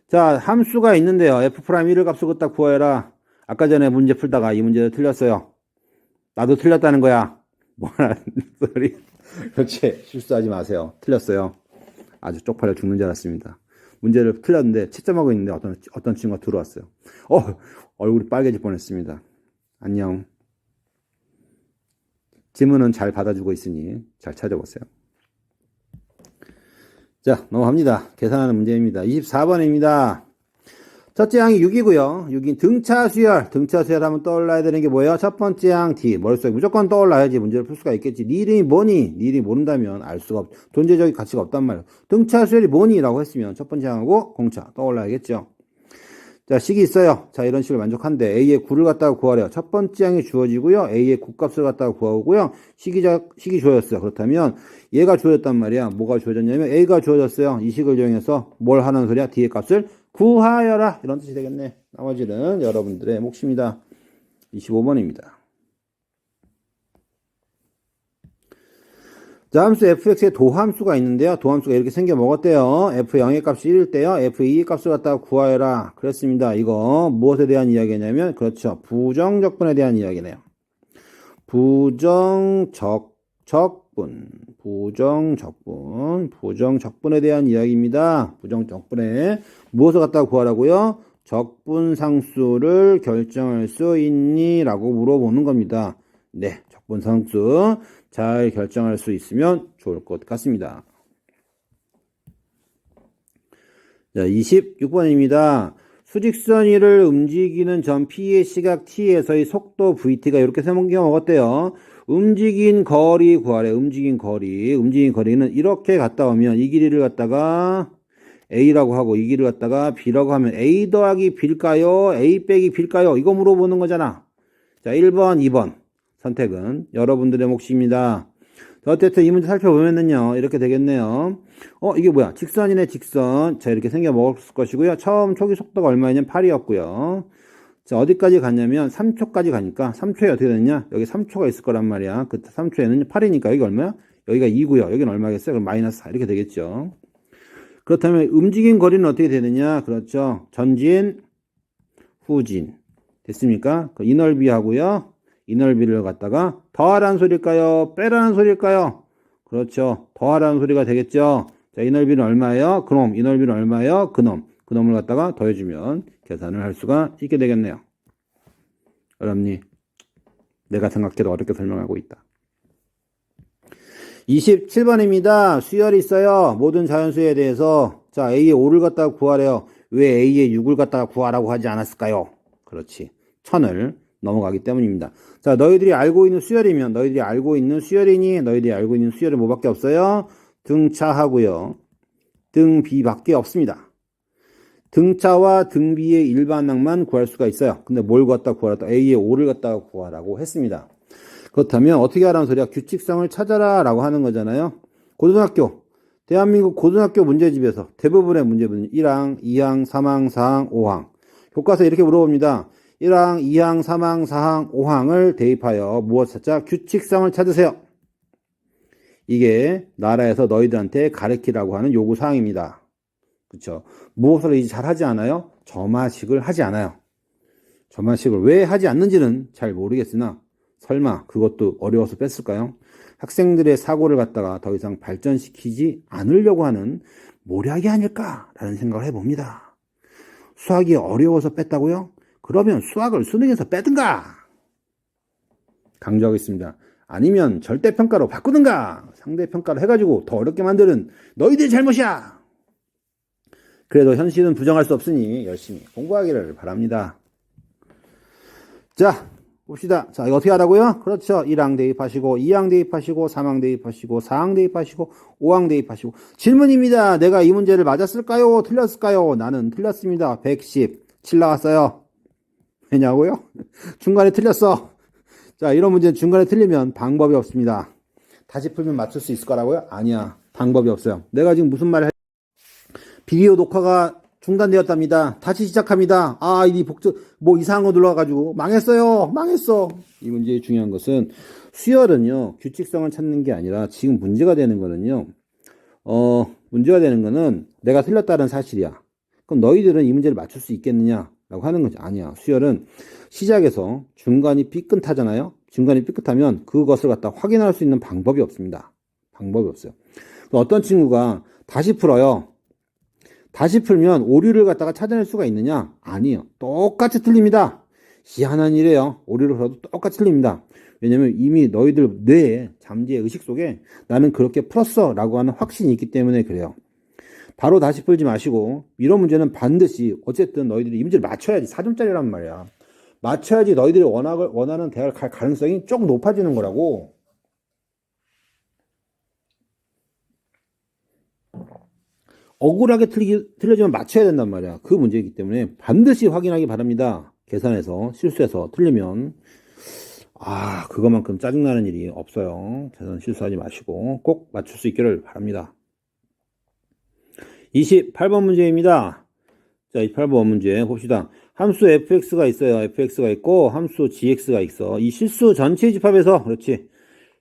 자, 함수가 있는데요. F'1을 값을 갖다 구해라. 아까 전에 문제 풀다가 이 문제도 틀렸어요. 나도 틀렸다는 거야. 뭐라는 소리. 그렇지. 실수하지 마세요. 틀렸어요. 아주 쪽팔려 죽는 줄 알았습니다. 문제를 틀렸는데 채점하고 있는데 어떤 친구가 들어왔어요. 얼굴이 빨개질 뻔했습니다. 안녕. 질문은 잘 받아주고 있으니 잘 찾아보세요. 자, 넘어갑니다. 계산하는 문제입니다. 24번입니다. 첫째 항이 6이고요. 6인 등차 수열. 등차 수열 하면 떠올라야 되는 게 뭐예요? 첫 번째 항 D. 머릿속에 무조건 떠올라야지 문제를 풀 수가 있겠지. 네 이름이 뭐니? 네 이름이 모른다면 알 수가 존재적인 가치가 없단 말이에요. 등차 수열이 뭐니? 라고 했으면 첫 번째 항하고 공차 떠올라야겠죠. 자, 식이 있어요. 자, 이런 식을 만족한데 A의 9를 갖다가 구하래요. 첫 번째 항이 주어지고요. A의 9값을 갖다가 구하고요. 식이 주어졌어요. 그렇다면 얘가 주어졌단 말이야. 뭐가 주어졌냐면 A가 주어졌어요. 이 식을 이용해서 뭘 하는 소리야? D의 값을 구하여라. 이런 뜻이 되겠네. 나머지는 여러분들의 몫입니다. 25번입니다. 자, 함수 fx에 도함수가 있는데요. 도함수가 이렇게 생겨 먹었대요. f0의 값이 1일 때요. f2의 값을 갖다가 구하여라. 그랬습니다. 이거 무엇에 대한 이야기냐면 그렇죠. 부정적분에 대한 이야기네요. 부정적분에 대한 이야기입니다. 부정적분에 무엇을 갖다가 구하라고요? 적분상수를 결정할 수 있니? 라고 물어보는 겁니다. 네, 적분상수 잘 결정할 수 있으면 좋을 것 같습니다. 자, 26번입니다. 수직선 위를 움직이는 점 P의 시각 T에서의 속도 VT가 이렇게 생겨 먹었대요. 움직인 거리 구하래. 움직인 거리는 이렇게 갔다 오면 이 길이를 갖다가 A라고 하고 이 길이를 갖다가 B라고 하면 A 더하기 B일까요? A 빼기 B일까요? 이거 물어보는 거잖아. 자, 1번, 2번 선택은 여러분들의 몫입니다. 자, 어쨌든 이 문제 살펴보면은요, 이렇게 되겠네요. 이게 뭐야? 직선이네, 직선. 자, 이렇게 생겨 먹었을 것이고요. 처음 초기 속도가 얼마였냐면 8이었고요. 자, 어디까지 갔냐면 3초까지 가니까 3초에 어떻게 됐냐? 여기 3초가 있을 거란 말이야. 그 3초에는 8이니까 여기 얼마야? 여기가 2고요. 여기는 얼마겠어요? 그럼 마이너스 4 이렇게 되겠죠. 그렇다면 움직인 거리는 어떻게 되느냐? 그렇죠. 전진, 후진. 됐습니까? 이 넓이하고요. 이 넓이를 갖다가 더하라는 소리일까요? 빼라는 소리일까요? 그렇죠. 더하라는 소리가 되겠죠. 자, 이 넓이는 얼마예요? 그놈. 이 넓이는 얼마예요? 그놈. 그놈을 갖다가 더해주면 계산을 할 수가 있게 되겠네요. 어렵니? 내가 생각해도 어렵게 설명하고 있다. 27번입니다. 수열이 있어요. 모든 자연수에 대해서. 자, A의 5를 갖다가 구하래요. 왜 A의 6을 갖다가 구하라고 하지 않았을까요? 그렇지. 1000을 넘어가기 때문입니다. 자, 너희들이 알고 있는 수열이면 너희들이 알고 있는 수열이니 너희들이 알고 있는 수열은 뭐밖에 없어요? 등차하고요. 등비밖에 없습니다. 등차와 등비의 일반항만 구할 수가 있어요. 근데 뭘 갖다 구하라? A의 5를 갖다가 구하라고 했습니다. 그렇다면 어떻게 하라는 소리야? 규칙성을 찾아라 라고 하는 거잖아요. 고등학교, 대한민국 고등학교 문제집에서 대부분의 문제는 1항, 2항, 3항, 4항, 5항. 교과서에 이렇게 물어봅니다. 1항, 2항, 3항, 4항, 5항을 대입하여 무엇 찾자? 규칙성을 찾으세요. 이게 나라에서 너희들한테 가르치라고 하는 요구사항입니다. 그쵸? 무엇을 이제 잘 하지 않아요? 점화식을 하지 않아요. 점화식을 왜 하지 않는지는 잘 모르겠으나 설마 그것도 어려워서 뺐을까요? 학생들의 사고를 갖다가 더 이상 발전시키지 않으려고 하는 모략이 아닐까라는 생각을 해봅니다. 수학이 어려워서 뺐다고요? 그러면 수학을 수능에서 빼든가! 강조하겠습니다. 아니면 절대평가로 바꾸든가! 상대평가로 해가지고 더 어렵게 만드는 너희들의 잘못이야! 그래도 현실은 부정할 수 없으니 열심히 공부하기를 바랍니다. 자, 봅시다. 자, 이거 어떻게 하라고요? 그렇죠. 1항 대입하시고, 2항 대입하시고, 3항 대입하시고, 4항 대입하시고, 5항 대입하시고. 질문입니다. 내가 이 문제를 맞았을까요? 틀렸을까요? 나는 틀렸습니다. 117 나왔어요. 왜냐고요? 중간에 틀렸어. 자, 이런 문제는 중간에 틀리면 방법이 없습니다. 다시 풀면 맞출 수 있을 거라고요? 아니야. 방법이 없어요. 내가 지금 무슨 말을 비디오 녹화가 중단되었답니다. 다시 시작합니다. 아, 이 이상한 거 눌러가지고 망했어요. 망했어. 이 문제의 중요한 것은 수열은요, 규칙성을 찾는 게 아니라 지금 문제가 되는 거는요, 문제가 되는 거는 내가 틀렸다는 사실이야. 그럼 너희들은 이 문제를 맞출 수 있겠느냐라고 하는 거지. 아니야. 수열은 시작에서 중간이 삐끗하잖아요. 중간이 삐끗하면 그것을 갖다 확인할 수 있는 방법이 없습니다. 방법이 없어요. 어떤 친구가 다시 풀어요. 다시 풀면 오류를 갖다가 찾아낼 수가 있느냐? 아니요. 똑같이 틀립니다. 희한한 일이에요. 오류를 풀어도 똑같이 틀립니다. 왜냐면 이미 너희들 뇌에 잠재의 의식 속에 나는 그렇게 풀었어 라고 하는 확신이 있기 때문에 그래요. 바로 다시 풀지 마시고 이런 문제는 반드시 어쨌든 너희들이 이 문제를 맞춰야지. 4점짜리란 말이야. 맞춰야지 너희들이 원하는 대학을 갈 가능성이 조금 높아지는 거라고. 억울하게 틀려지면 맞춰야 된단 말이야. 그 문제이기 때문에 반드시 확인하기 바랍니다. 계산해서 실수해서 틀리면 그것만큼 짜증나는 일이 없어요. 계산 실수하지 마시고 꼭 맞출 수 있기를 바랍니다. 28번 문제입니다. 자, 28번 문제 봅시다. 함수 fx가 있어요. fx가 있고 함수 gx가 있어. 이 실수 전체 집합에서 그렇지.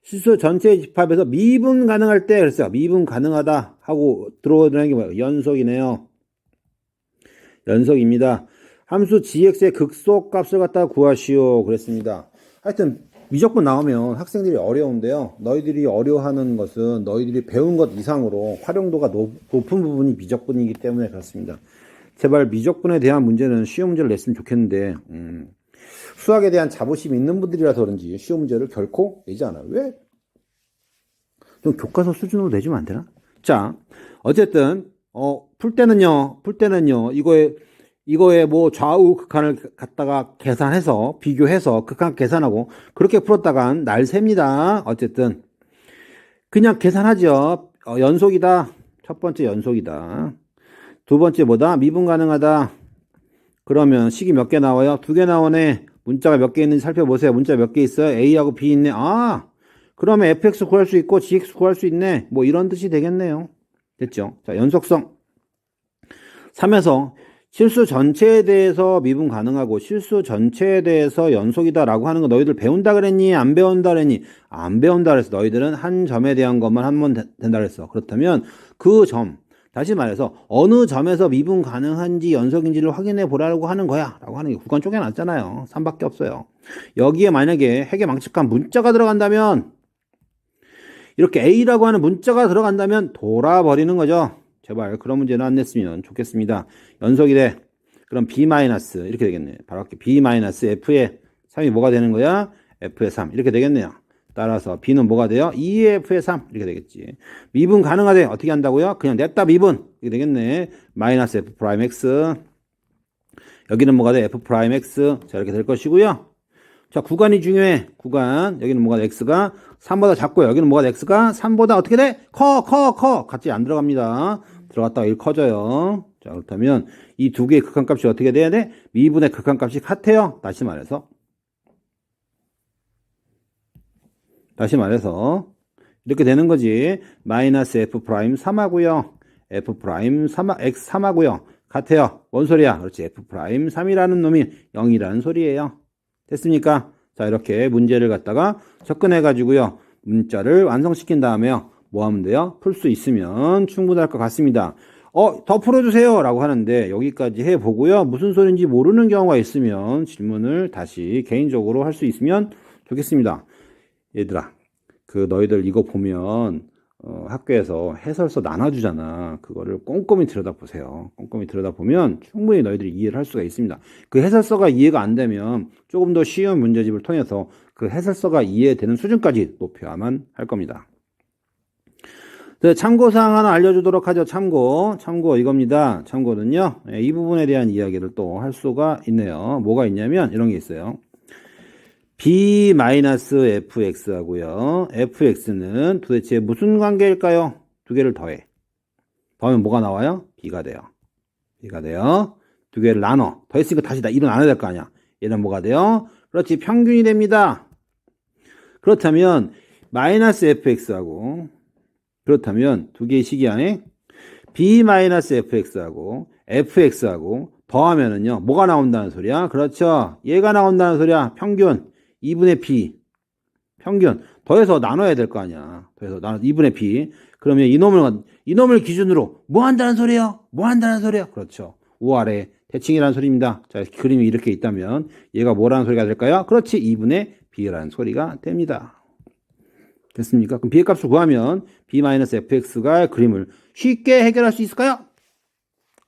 실수 전체 집합에서 미분 가능할 때 그랬어요. 미분 가능하다 하고 들어오는 게 뭐예요? 연속이네요. 연속입니다. 함수 gx의 극소값을 갖다가 구하시오 그랬습니다. 하여튼 미적분 나오면 학생들이 어려운데요. 너희들이 어려워하는 것은 너희들이 배운 것 이상으로 활용도가 높은 부분이 미적분이기 때문에 그렇습니다. 제발 미적분에 대한 문제는 쉬운 문제를 냈으면 좋겠는데 수학에 대한 자부심이 있는 분들이라서 그런지 쉬운 문제를 결코 내지 않아요. 왜? 좀 교과서 수준으로 내주면 안 되나? 자, 어쨌든 풀 때는요 이거에 뭐 좌우 극한을 갖다가 계산해서 비교해서 극한 계산하고 그렇게 풀었다간 날 셉니다. 어쨌든 그냥 계산하죠. 연속이다. 첫 번째 연속이다. 두 번째 뭐다? 미분 가능하다. 그러면 식이 몇 개 나와요? 2개 나오네. 문자가 몇 개 있는지 살펴보세요. 문자 몇 개 있어요? A하고 B 있네. 그러면 fx 구할 수 있고 gx 구할 수 있네. 뭐 이런 뜻이 되겠네요. 됐죠? 자, 연속성. 3에서 실수 전체에 대해서 미분 가능하고 실수 전체에 대해서 연속이다라고 하는 거 너희들 배운다 그랬니? 안 배운다 그랬니? 안 배운다 그랬어. 너희들은 한 점에 대한 것만 하면 된다 그랬어. 그렇다면 그 점, 다시 말해서 어느 점에서 미분 가능한지 연속인지를 확인해 보라고 하는 거야 라고 하는 게 구간 쪼개놨잖아요. 3밖에 없어요. 여기에 만약에 핵에 망측한 문자가 들어간다면 이렇게 A라고 하는 문자가 들어간다면 돌아버리는 거죠. 제발 그런 문제는 안 냈으면 좋겠습니다. 연속이 돼. 그럼 B- 이렇게 되겠네. 바로 B-F의 3이 뭐가 되는 거야? F의 3 이렇게 되겠네요. 따라서 B는 뭐가 돼요? 2F의 3 이렇게 되겠지. 미분 가능하대. 어떻게 한다고요? 그냥 냅다 미분 이렇게 되겠네. 마이너스 F'X 여기는 뭐가 돼? F'X 자 이렇게 될 것이고요. 자, 구간이 중요해. 구간. 여기는 뭐가 돼? X가 3보다 작고요. 여기는 뭐가 돼? X가 3보다 어떻게 돼? 커. 같이 안 들어갑니다. 들어갔다가 1 커져요. 자, 그렇다면 이 두 개의 극한값이 어떻게 돼야 돼? 미분의 극한값이 같아요. 다시 말해서 이렇게 되는 거지. 마이너스 F'3 하고요. F'3, X3 하고요. 같아요. 뭔 소리야? 그렇지. F'3이라는 놈이 0이라는 소리예요. 됐습니까? 자, 이렇게 문제를 갖다가 접근해 가지고요. 문자를 완성시킨 다음에요. 뭐 하면 돼요? 풀 수 있으면 충분할 것 같습니다. 더 풀어주세요 라고 하는데 여기까지 해보고요. 무슨 소린지 모르는 경우가 있으면 질문을 다시 개인적으로 할 수 있으면 좋겠습니다. 얘들아, 너희들 이거 보면 학교에서 해설서 나눠주잖아. 그거를 꼼꼼히 들여다보세요. 꼼꼼히 들여다보면 충분히 너희들이 이해를 할 수가 있습니다. 그 해설서가 이해가 안 되면 조금 더 쉬운 문제집을 통해서 그 해설서가 이해되는 수준까지 높여야만 할 겁니다. 네, 참고사항 하나 알려주도록 하죠. 참고 이겁니다. 참고는요, 이 부분에 대한 이야기를 또 할 수가 있네요. 뭐가 있냐면 이런 게 있어요. b-fx 하고요. fx는 도대체 무슨 관계일까요? 두 개를 더하면 뭐가 나와요? b가 돼요. 두 개를 나눠. 더했으니까 다시 이로 나눠야 될 거 아니야. 얘는 뭐가 돼요? 그렇지, 평균이 됩니다. 그렇다면 -fx하고 그렇다면 두 개의 식이 안에 b-fx하고 fx하고 더하면은요, 뭐가 나온다는 소리야? 그렇죠. 얘가 나온다는 소리야. 평균 2분의 b. 평균 더해서 나눠야 될 거 아니야. 더해서 나눠 2분의 b. 그러면 이놈을 기준으로 뭐 한다는 소리예요? 그렇죠. 우아래 대칭이라는 소리입니다. 자, 그림이 이렇게 있다면 얘가 뭐라는 소리가 될까요? 그렇지, 2분의 b라는 소리가 됩니다. 됐습니까? 그럼 b의 값을 구하면 b-fx가 그림을 쉽게 해결할 수 있을까요?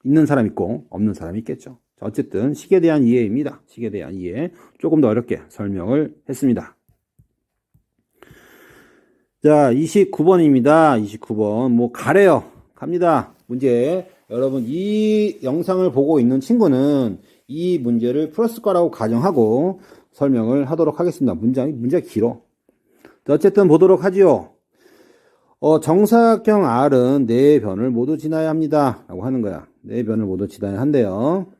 있는 사람 있고 없는 사람이 있겠죠. 자, 어쨌든 식에 대한 이해입니다. 식에 대한 이해. 조금 더 어렵게 설명을 했습니다. 자, 29번입니다. 29번. 가래요. 갑니다. 문제. 여러분, 이 영상을 보고 있는 친구는 이 문제를 풀었을 거라고 가정하고 설명을 하도록 하겠습니다. 문제가 길어. 자, 어쨌든 보도록 하지요. 정사각형 R은 4변을 모두 지나야 합니다. 라고 하는 거야. 4변을 모두 지나야 한대요.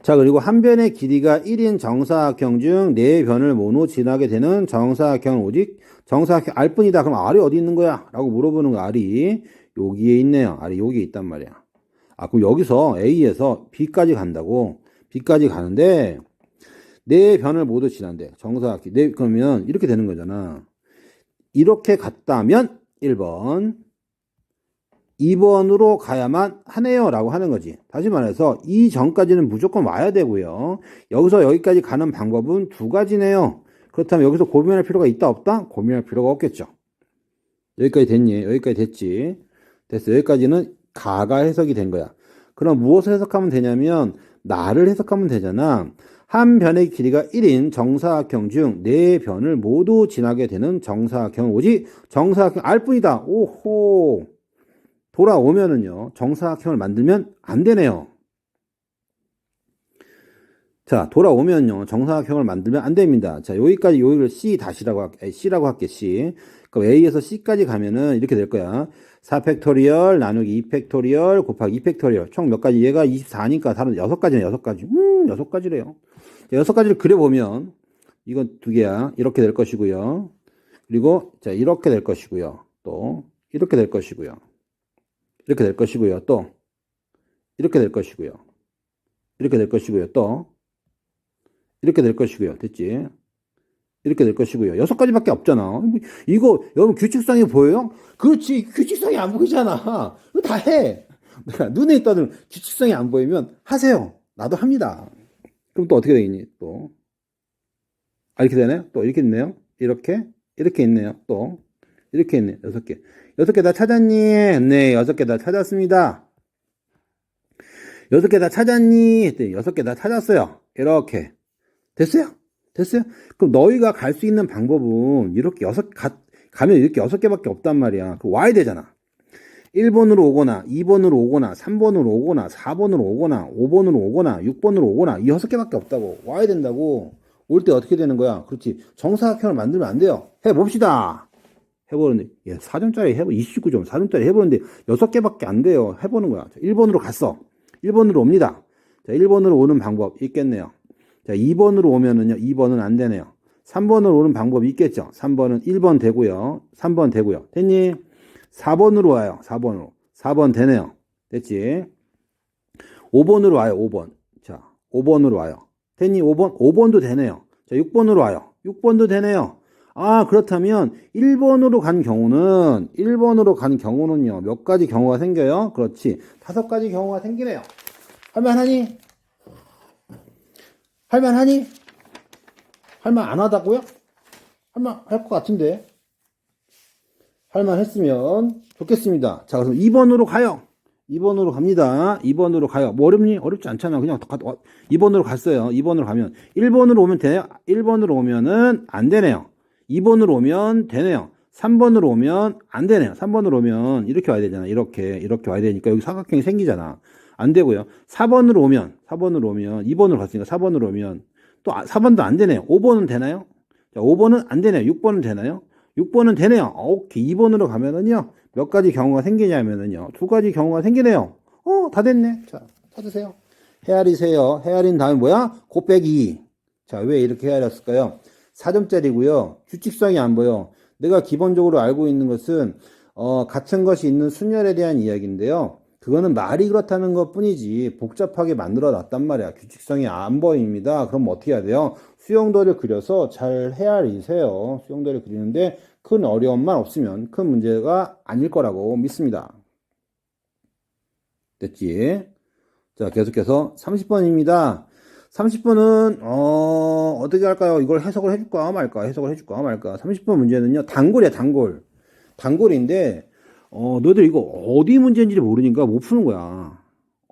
자, 그리고 한 변의 길이가 1인 정사각형 중 4변을 모두 지나게 되는 정사각형은 오직 정사각형 R뿐이다. 그럼 R이 어디 있는 거야? 라고 물어보는 거. R이 여기에 있네요. R이 여기에 있단 말이야. 그럼 여기서 A에서 B까지 간다고. B까지 가는데 4변을 모두 지난대. 정사각형. 그러면 이렇게 되는 거잖아. 이렇게 갔다면 1번, 2번으로 가야만 하네요 라고 하는 거지. 다시 말해서 이 전까지는 무조건 와야 되고요. 여기서 여기까지 가는 방법은 두 가지네요. 그렇다면 여기서 고민할 필요가 있다 없다? 고민할 필요가 없겠죠. 여기까지 됐니? 여기까지 됐지. 됐어. 여기까지는 가가 해석이 된 거야. 그럼 무엇을 해석하면 되냐면 나를 해석하면 되잖아. 한 변의 길이가 1인 정사각형 중 4변을 모두 지나게 되는 정사각형은 오직 정사각형 R뿐이다. 오호. 돌아오면은요, 정사각형을 만들면 안 되네요. 자, 돌아오면요, 정사각형을 만들면 안 됩니다. 자, 여기를 C라고 할게, C. 그럼 A에서 C까지 가면은 이렇게 될 거야. 4팩토리얼 나누기 2팩토리얼 곱하기 2팩토리얼. 총 몇 가지? 얘가 24니까 다른 6가지네, 6가지. 6가지래요. 6가지를 그려보면, 이건 두 개야. 이렇게 될 것이고요. 그리고, 자, 이렇게 될 것이고요. 또, 이렇게 될 것이고요. 이렇게 될 것이고요. 또, 이렇게 될 것이고요. 이렇게 될 것이고요. 또, 이렇게 될 것이고요. 됐지? 이렇게 될 것이고요. 6가지밖에 없잖아. 이거, 여러분 규칙상이 보여요? 그렇지. 규칙상이 안 보이잖아. 이거 다 해. 내가 눈에 있다는 규칙상이 안 보이면 하세요. 나도 합니다. 그럼 또 어떻게 되겠니? 또. 이렇게 되네요? 또 이렇게 있네요? 이렇게 있네요. 또. 이렇게 있네. 6개. 6개 다 찾았니? 네, 6개 다 찾았습니다. 6개 다 찾았니? 네, 6개 다 찾았어요. 이렇게. 됐어요? 그럼 너희가 갈 수 있는 방법은 이렇게 가면 이렇게 6개밖에 없단 말이야. 그 와야 되잖아. 1번으로 오거나, 2번으로 오거나, 3번으로 오거나, 4번으로 오거나, 5번으로 오거나, 6번으로 오거나, 이 6개밖에 없다고. 와야 된다고. 올 때 어떻게 되는 거야? 그렇지. 정사각형을 만들면 안 돼요. 해봅시다. 해보는데, 4점짜리 29점, 4점짜리 해보는데, 6개밖에 안 돼요. 해보는 거야. 1번으로 갔어. 1번으로 옵니다. 자, 1번으로 오는 방법 있겠네요. 자, 2번으로 오면은요, 2번은 안 되네요. 3번으로 오는 방법이 있겠죠. 3번은 1번 되고요. 3번 되고요. 됐니? 4번으로 와요. 4번으로. 4번 되네요. 됐지? 5번으로 와요. 5번. 자, 5번으로 와요. 됐니? 5번? 5번도 되네요. 자, 6번으로 와요. 6번도 되네요. 아, 그렇다면 1번으로 간 경우는요. 몇 가지 경우가 생겨요? 그렇지. 5가지 경우가 생기네요. 할만하니? 할만하니? 할만 안 하다고요? 할만 할 것 같은데. 할만했으면 좋겠습니다. 자, 그래서 2번으로 가요. 2번으로 갑니다. 2번으로 가요. 뭐 어렵니? 어렵지 않잖아. 그냥 2번으로 갔어요. 2번으로 가면 1번으로 오면 되네요. 1번으로 오면은 안 되네요. 2번으로 오면 되네요. 3번으로 오면 안 되네요. 3번으로 오면 이렇게 와야 되잖아. 이렇게 와야 되니까 여기 사각형이 생기잖아. 안 되고요. 4번으로 오면 2번으로 갔으니까 4번으로 오면 또 4번도 안 되네요. 5번은 되나요? 자, 5번은 안 되네요. 6번은 되나요? 6번은 되네요. 오케이. 2번으로 가면은요. 몇 가지 경우가 생기냐면은요. 2가지 경우가 생기네요. 다 됐네. 자, 찾으세요. 헤아리세요. 헤아린 다음에 뭐야? 곱빼기. 자, 왜 이렇게 헤아렸을까요? 4점짜리고요. 규칙성이 안 보여. 내가 기본적으로 알고 있는 것은 같은 것이 있는 순열에 대한 이야기인데요. 그거는 말이 그렇다는 것 뿐이지 복잡하게 만들어 놨단 말이야. 규칙성이 안 보입니다. 그럼 어떻게 해야 돼요? 수용도를 그려서 잘 헤아리세요. 수용도를 그리는데 큰 어려움만 없으면 큰 문제가 아닐 거라고 믿습니다. 됐지? 자, 계속해서 30번입니다. 30번은 어떻게 할까요? 이걸 해석을 해줄까 말까? 해석을 해줄까 말까? 30번 문제는요. 단골이야, 단골. 단골인데 너희들 이거 어디 문제인지 모르니까 못 푸는 거야.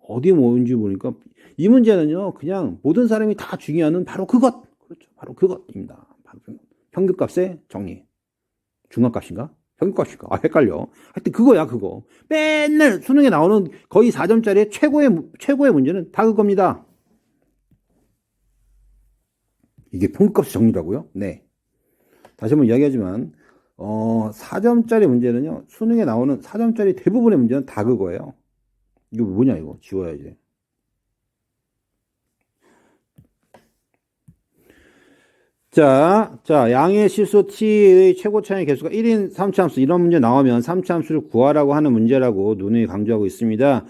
어디 뭔지 모르니까 이 문제는요. 그냥 모든 사람이 다 중요하는 바로 그것. 그렇죠. 바로 그것입니다. 평균값의 정리. 중간값인가? 평균값인가? 아, 헷갈려. 하여튼 그거야, 그거. 맨날 수능에 나오는 거의 4점짜리의 최고의 문제는 다 그겁니다. 이게 평균값의 정리라고요? 네. 다시 한번 이야기하지만 4점짜리 문제는요. 수능에 나오는 4점짜리 대부분의 문제는 다 그거예요. 이거 뭐냐 이거. 지워야지. 자, 양의 실수 t의 최고 차의 개수가 1인 3차함수 이런 문제 나오면 3차함수를 구하라고 하는 문제라고 누누이 강조하고 있습니다.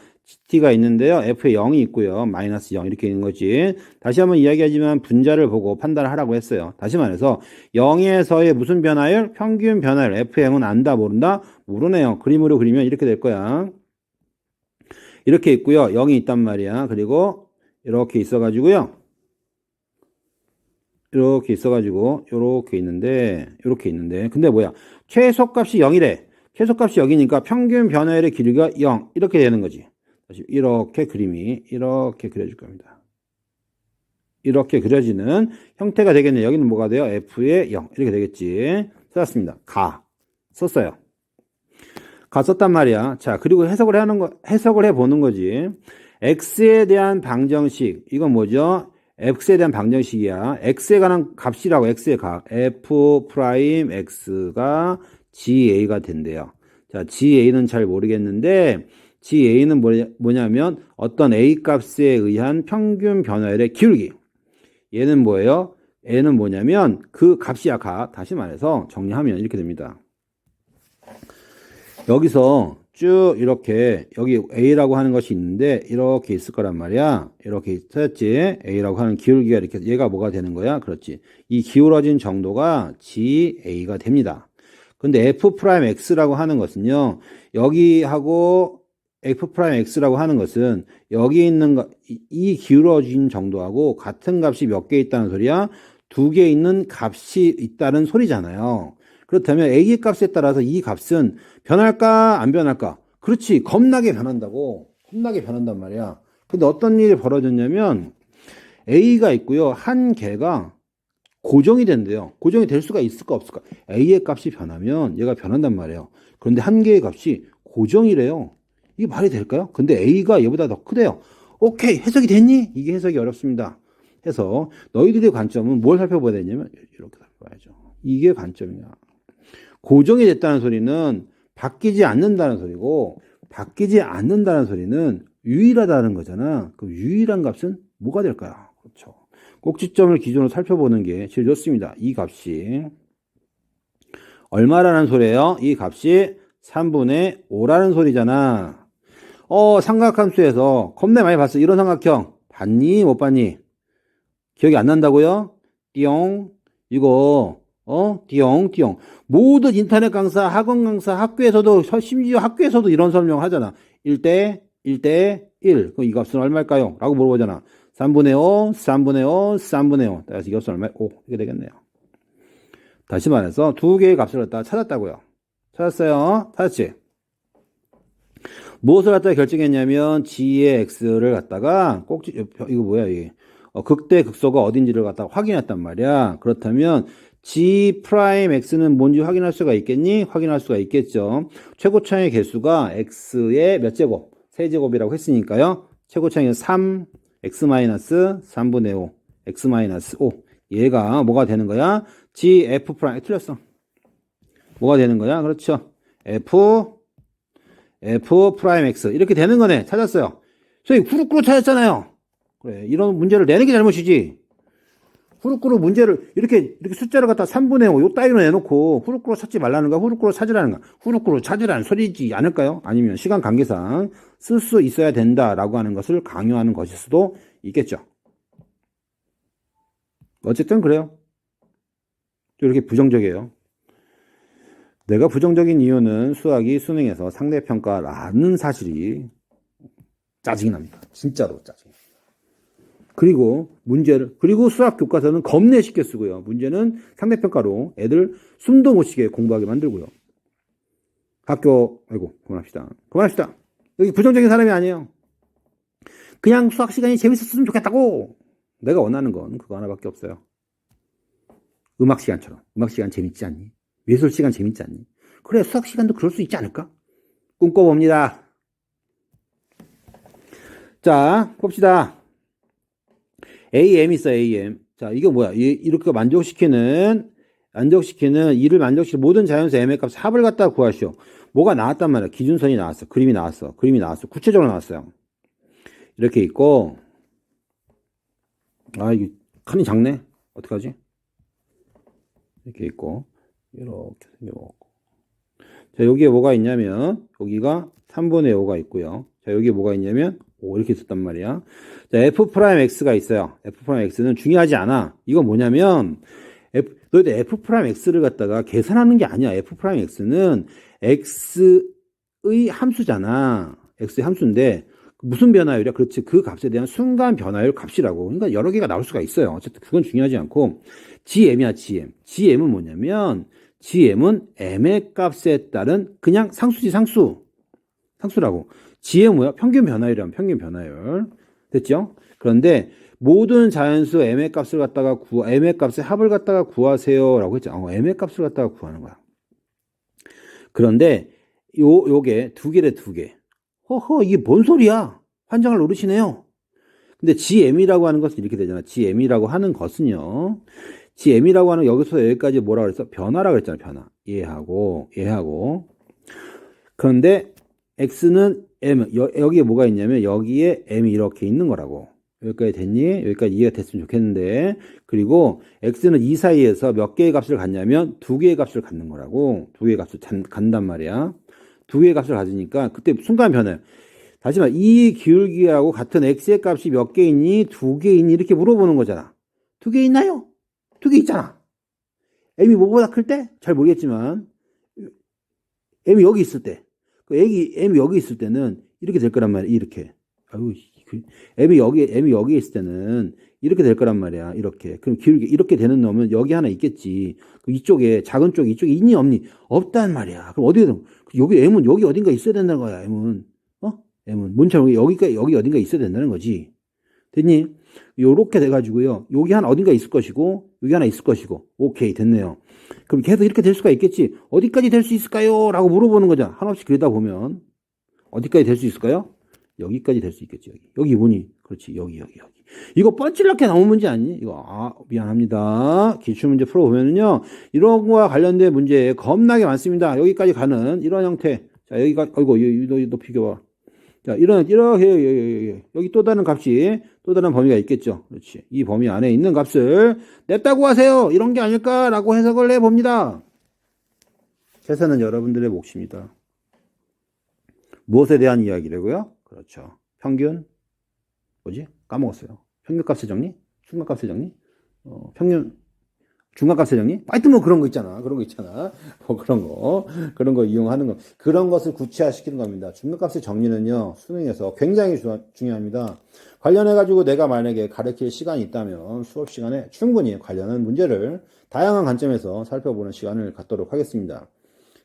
t가 있는데요. f에 0이 있고요. 마이너스 0 이렇게 있는 거지. 다시 한번 이야기하지만 분자를 보고 판단을 하라고 했어요. 다시 말해서 0에서의 무슨 변화율? 평균 변화율. f의 0은 안다 모른다? 모르네요. 그림으로 그리면 이렇게 될 거야. 이렇게 있고요. 0이 있단 말이야. 그리고 이렇게 있어가지고요. 이렇게 있어가지고 이렇게 있는데 근데 뭐야 최소값이 0이래. 최소값이 0이니까 평균 변화율의 길이가 0 이렇게 되는 거지. 다시 이렇게 그림이 이렇게 그려질 겁니다. 이렇게 그려지는 형태가 되겠네. 여기는 뭐가 돼요? f의 0 이렇게 되겠지. 썼습니다. 가 썼어요. 가 썼단 말이야. 자, 그리고 해석을 해보는 거지. x에 대한 방정식 이건 뭐죠? x에 대한 방정식이야. x에 관한 값이라고. x의 값 f 프라임 x가 ga가 된대요. 자, ga는 잘 모르겠는데 ga는 뭐냐면 어떤 a 값에 의한 평균 변화율의 기울기. 얘는 뭐예요? 얘는 뭐냐면 그 값이야. 값. 다시 말해서 정리하면 이렇게 됩니다. 여기서 쭉 이렇게 여기 A라고 하는 것이 있는데 이렇게 있을 거란 말이야. 이렇게 있었지. A라고 하는 기울기가 이렇게 얘가 뭐가 되는 거야? 그렇지. 이 기울어진 정도가 GA가 됩니다. 근데 F'X라고 하는 것은요. 여기하고 F'X라고 하는 것은 여기 있는 이 기울어진 정도하고 같은 값이 몇 개 있다는 소리야? 2개 있는 값이 있다는 소리잖아요. 그렇다면 A 값에 따라서 이 값은 변할까 안 변할까? 그렇지. 겁나게 변한다고. 겁나게 변한단 말이야. 근데 어떤 일이 벌어졌냐면 A가 있고요. 한 개가 고정이 된대요. 고정이 될 수가 있을까 없을까? A의 값이 변하면 얘가 변한단 말이에요. 그런데 한 개의 값이 고정이래요. 이게 말이 될까요? 근데 A가 얘보다 더 크대요. 오케이. 해석이 됐니? 이게 해석이 어렵습니다. 해서 너희들의 관점은 뭘 살펴봐야 되냐면 이렇게 살펴봐야죠. 이게 관점이야. 고정이 됐다는 소리는 바뀌지 않는다는 소리고 바뀌지 않는다는 소리는 유일하다는 거잖아. 그 유일한 값은 뭐가 될까요? 그렇죠. 꼭지점을 기준으로 살펴보는 게 제일 좋습니다. 이 값이 얼마라는 소리예요? 이 값이 3분의 5라는 소리잖아. 삼각함수에서 겁내 많이 봤어. 이런 삼각형 봤니? 못 봤니? 기억이 안 난다고요? 띠용. 이거 띠용. 모든 인터넷 강사, 학원 강사, 학교에서도, 심지어 학교에서도 이런 설명을 하잖아. 1대 1. 그럼 이 값은 얼마일까요? 라고 물어보잖아. 3분의 5, 3분의 5, 3분의 5. 따라서 이 값은 얼마야? 5. 이렇게 되겠네요. 다시 말해서 두 개의 값을 갖다가 찾았다고요. 찾았어요? 찾았지? 무엇을 갖다가 결정했냐면 g의 x를 갖다가 이거 뭐야 이게 극대 극소가 어딘지를 갖다가 확인했단 말이야. 그렇다면 g 프라임 x는 뭔지 확인할 수가 있겠니? 확인할 수가 있겠죠. 최고차의 개수가 x의 몇 제곱? 세제곱이라고 했으니까요. 최고차이는 3 x-3분의 5 x-5 얘가 뭐가 되는 거야? g f 프라임 틀렸어. 뭐가 되는 거야? 그렇죠. f 프라임 x 이렇게 되는 거네. 찾았어요. 선생님 후루꾸로 찾았잖아요. 그래, 이런 문제를 내는 게 잘못이지. 후루꾸로 문제를 이렇게 숫자를 갖다 3분의 5 요 따위로 내놓고 후루꾸로 찾지 말라는가 후루꾸로 찾으라는가 후루꾸로 찾으라는 소리지 않을까요? 아니면 시간 관계상 쓸 수 있어야 된다라고 하는 것을 강요하는 것일 수도 있겠죠. 어쨌든 그래요. 이렇게 부정적이에요. 내가 부정적인 이유는 수학이 수능에서 상대평가라는 사실이 짜증이 납니다. 진짜로 짜증이. 그리고 그리고 수학 교과서는 겁내 쉽게 쓰고요. 문제는 상대평가로 애들 숨도 못 쉬게 공부하게 만들고요. 그만합시다. 여기 부정적인 사람이 아니에요. 그냥 수학 시간이 재밌었으면 좋겠다고. 내가 원하는 건 그거 하나밖에 없어요. 음악 시간처럼. 음악 시간 재밌지 않니? 예술 시간 재밌지 않니? 그래, 수학 시간도 그럴 수 있지 않을까? 꿈꿔봅니다. 자, 봅시다. AM 있어, AM. 자, 이게 뭐야? 이렇게 이를 만족시키는 모든 자연수 M의 값 합을 갖다가 구하시오. 뭐가 나왔단 말이야. 기준선이 나왔어. 그림이 나왔어. 구체적으로 나왔어요. 이렇게 있고, 이게 칸이 작네. 어떡하지? 이렇게 있고, 이렇게 생겨갖고. 자, 여기에 뭐가 있냐면, 여기가 3분의 5가 있고요. 자, 여기에 뭐가 있냐면, 이렇게 있었단 말이야. 자, F'X가 있어요. F'X는 중요하지 않아. 이건 뭐냐면, 너희들 F'X를 갖다가 계산하는 게 아니야. F'X는 X의 함수잖아. X의 함수인데, 무슨 변화율이야? 그렇지. 그 값에 대한 순간 변화율 값이라고. 그러니까 여러 개가 나올 수가 있어요. 어쨌든 그건 중요하지 않고, GM이야, GM. GM은 뭐냐면, GM은 M의 값에 따른 그냥 상수지, 상수라고. G의 뭐야? 평균 변화율이란 평균 변화율. 됐죠? 그런데 모든 자연수 M의 값을 갖다가 M의 값의 합을 갖다가 구하세요라고 했죠. M의 값을 갖다가 구하는 거야. 그런데 요게 두 개래, 두 개. 허허, 이게 뭔 소리야? 환장을 노리시네요. 근데 GM이라고 하는 것은 이렇게 되잖아. GM이라고 하는 것은요. GM이라고 하는 여기서 여기까지 뭐라 그랬어? 변화라고 그랬잖아. 변화. 얘하고. 그런데 X는 M, 여기에 뭐가 있냐면 여기에 M이 이렇게 있는 거라고. 여기까지 됐니? 여기까지 이해가 됐으면 좋겠는데. 그리고 X는 이 사이에서 몇 개의 값을 갖냐면 두 개의 값을 갖는 거라고. 두 개의 값을 갖는단 말이야. 두 개의 값을 가지니까 그때 순간 변화요. 다시 말해, 이 기울기하고 같은 X의 값이 몇 개 있니? 두 개 있니? 이렇게 물어보는 거잖아. 두 개 있나요? 두 개 있잖아. M이 뭐보다 클 때? 잘 모르겠지만 M이 여기 있을 때 M이 여기 있을 때는 이렇게 될 거란 말이야. 이렇게. M이 여기 있을 때는 이렇게 될 거란 말이야. 이렇게. 그럼 기울기 이렇게 되는 놈은 여기 하나 있겠지. 이쪽에 작은 쪽에 이쪽에 있니 없니? 없단 말이야. 그럼 어디든 여기 M은 여기 어딘가 있어야 된다는 거야. M은 문처럼 여기 어딘가 있어야 된다는 거지. 됐니? 요렇게 돼가지고요. 여기 하나 어딘가 있을 것이고, 여기 하나 있을 것이고. 오케이, 됐네요. 그럼 계속 이렇게 될 수가 있겠지. 어디까지 될 수 있을까요? 라고 물어보는 거잖아. 한없이 그러다 보면, 어디까지 될 수 있을까요? 여기까지 될 수 있겠지, 여기 뭐니? 그렇지, 여기. 이거 뻔찔렇게 나온 문제 아니니? 이거, 미안합니다. 기출문제 풀어보면은요, 이런 거와 관련된 문제 겁나게 많습니다. 여기까지 가는 이런 형태. 자, 여기가, 너 비교봐. 자, 이렇게, 여기 또 다른 값이, 또 다른 범위가 있겠죠. 그렇지. 이 범위 안에 있는 값을 냈다고 하세요. 이런 게 아닐까라고 해석을 해봅니다. 계산은 여러분들의 몫입니다. 무엇에 대한 이야기라고요? 그렇죠. 평균, 까먹었어요. 평균값의 정리? 순간값의 정리? 평균, 중간값 세정리? 하여튼 뭐 그런 거 있잖아. 그런 거 있잖아. 뭐 그런 거 이용하는 거. 그런 것을 구체화시키는 겁니다. 중간값의 정리는요, 수능에서 굉장히 중요합니다. 관련해가지고 내가 만약에 가르칠 시간이 있다면 수업 시간에 충분히 관련한 문제를 다양한 관점에서 살펴보는 시간을 갖도록 하겠습니다.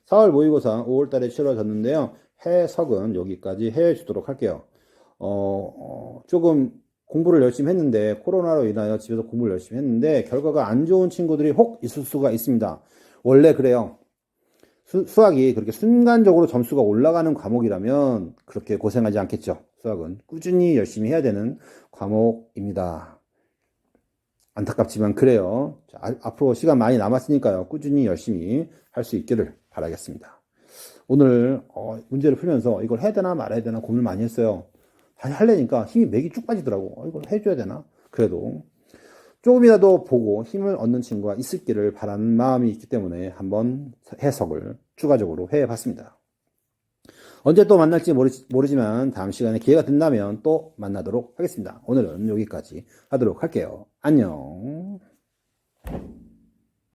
4월 모의고사 5월 달에 치러졌는데요. 해석은 여기까지 해주도록 할게요. 조금 공부를 열심히 했는데 코로나로 인하여 집에서 공부를 열심히 했는데 결과가 안 좋은 친구들이 혹 있을 수가 있습니다. 원래 그래요. 수학이 그렇게 순간적으로 점수가 올라가는 과목이라면 그렇게 고생하지 않겠죠. 수학은 꾸준히 열심히 해야 되는 과목입니다. 안타깝지만 그래요. 자, 앞으로 시간 많이 남았으니까요. 꾸준히 열심히 할 수 있기를 바라겠습니다. 오늘 문제를 풀면서 이걸 해야 되나 말아야 되나 고민을 많이 했어요. 다시 하려니까 힘이 맥이 쭉 빠지더라고. 이걸 해줘야 되나? 그래도 조금이라도 보고 힘을 얻는 친구가 있을기를 바라는 마음이 있기 때문에 한번 해석을 추가적으로 해봤습니다. 언제 또 만날지 모르지만 다음 시간에 기회가 된다면 또 만나도록 하겠습니다. 오늘은 여기까지 하도록 할게요. 안녕.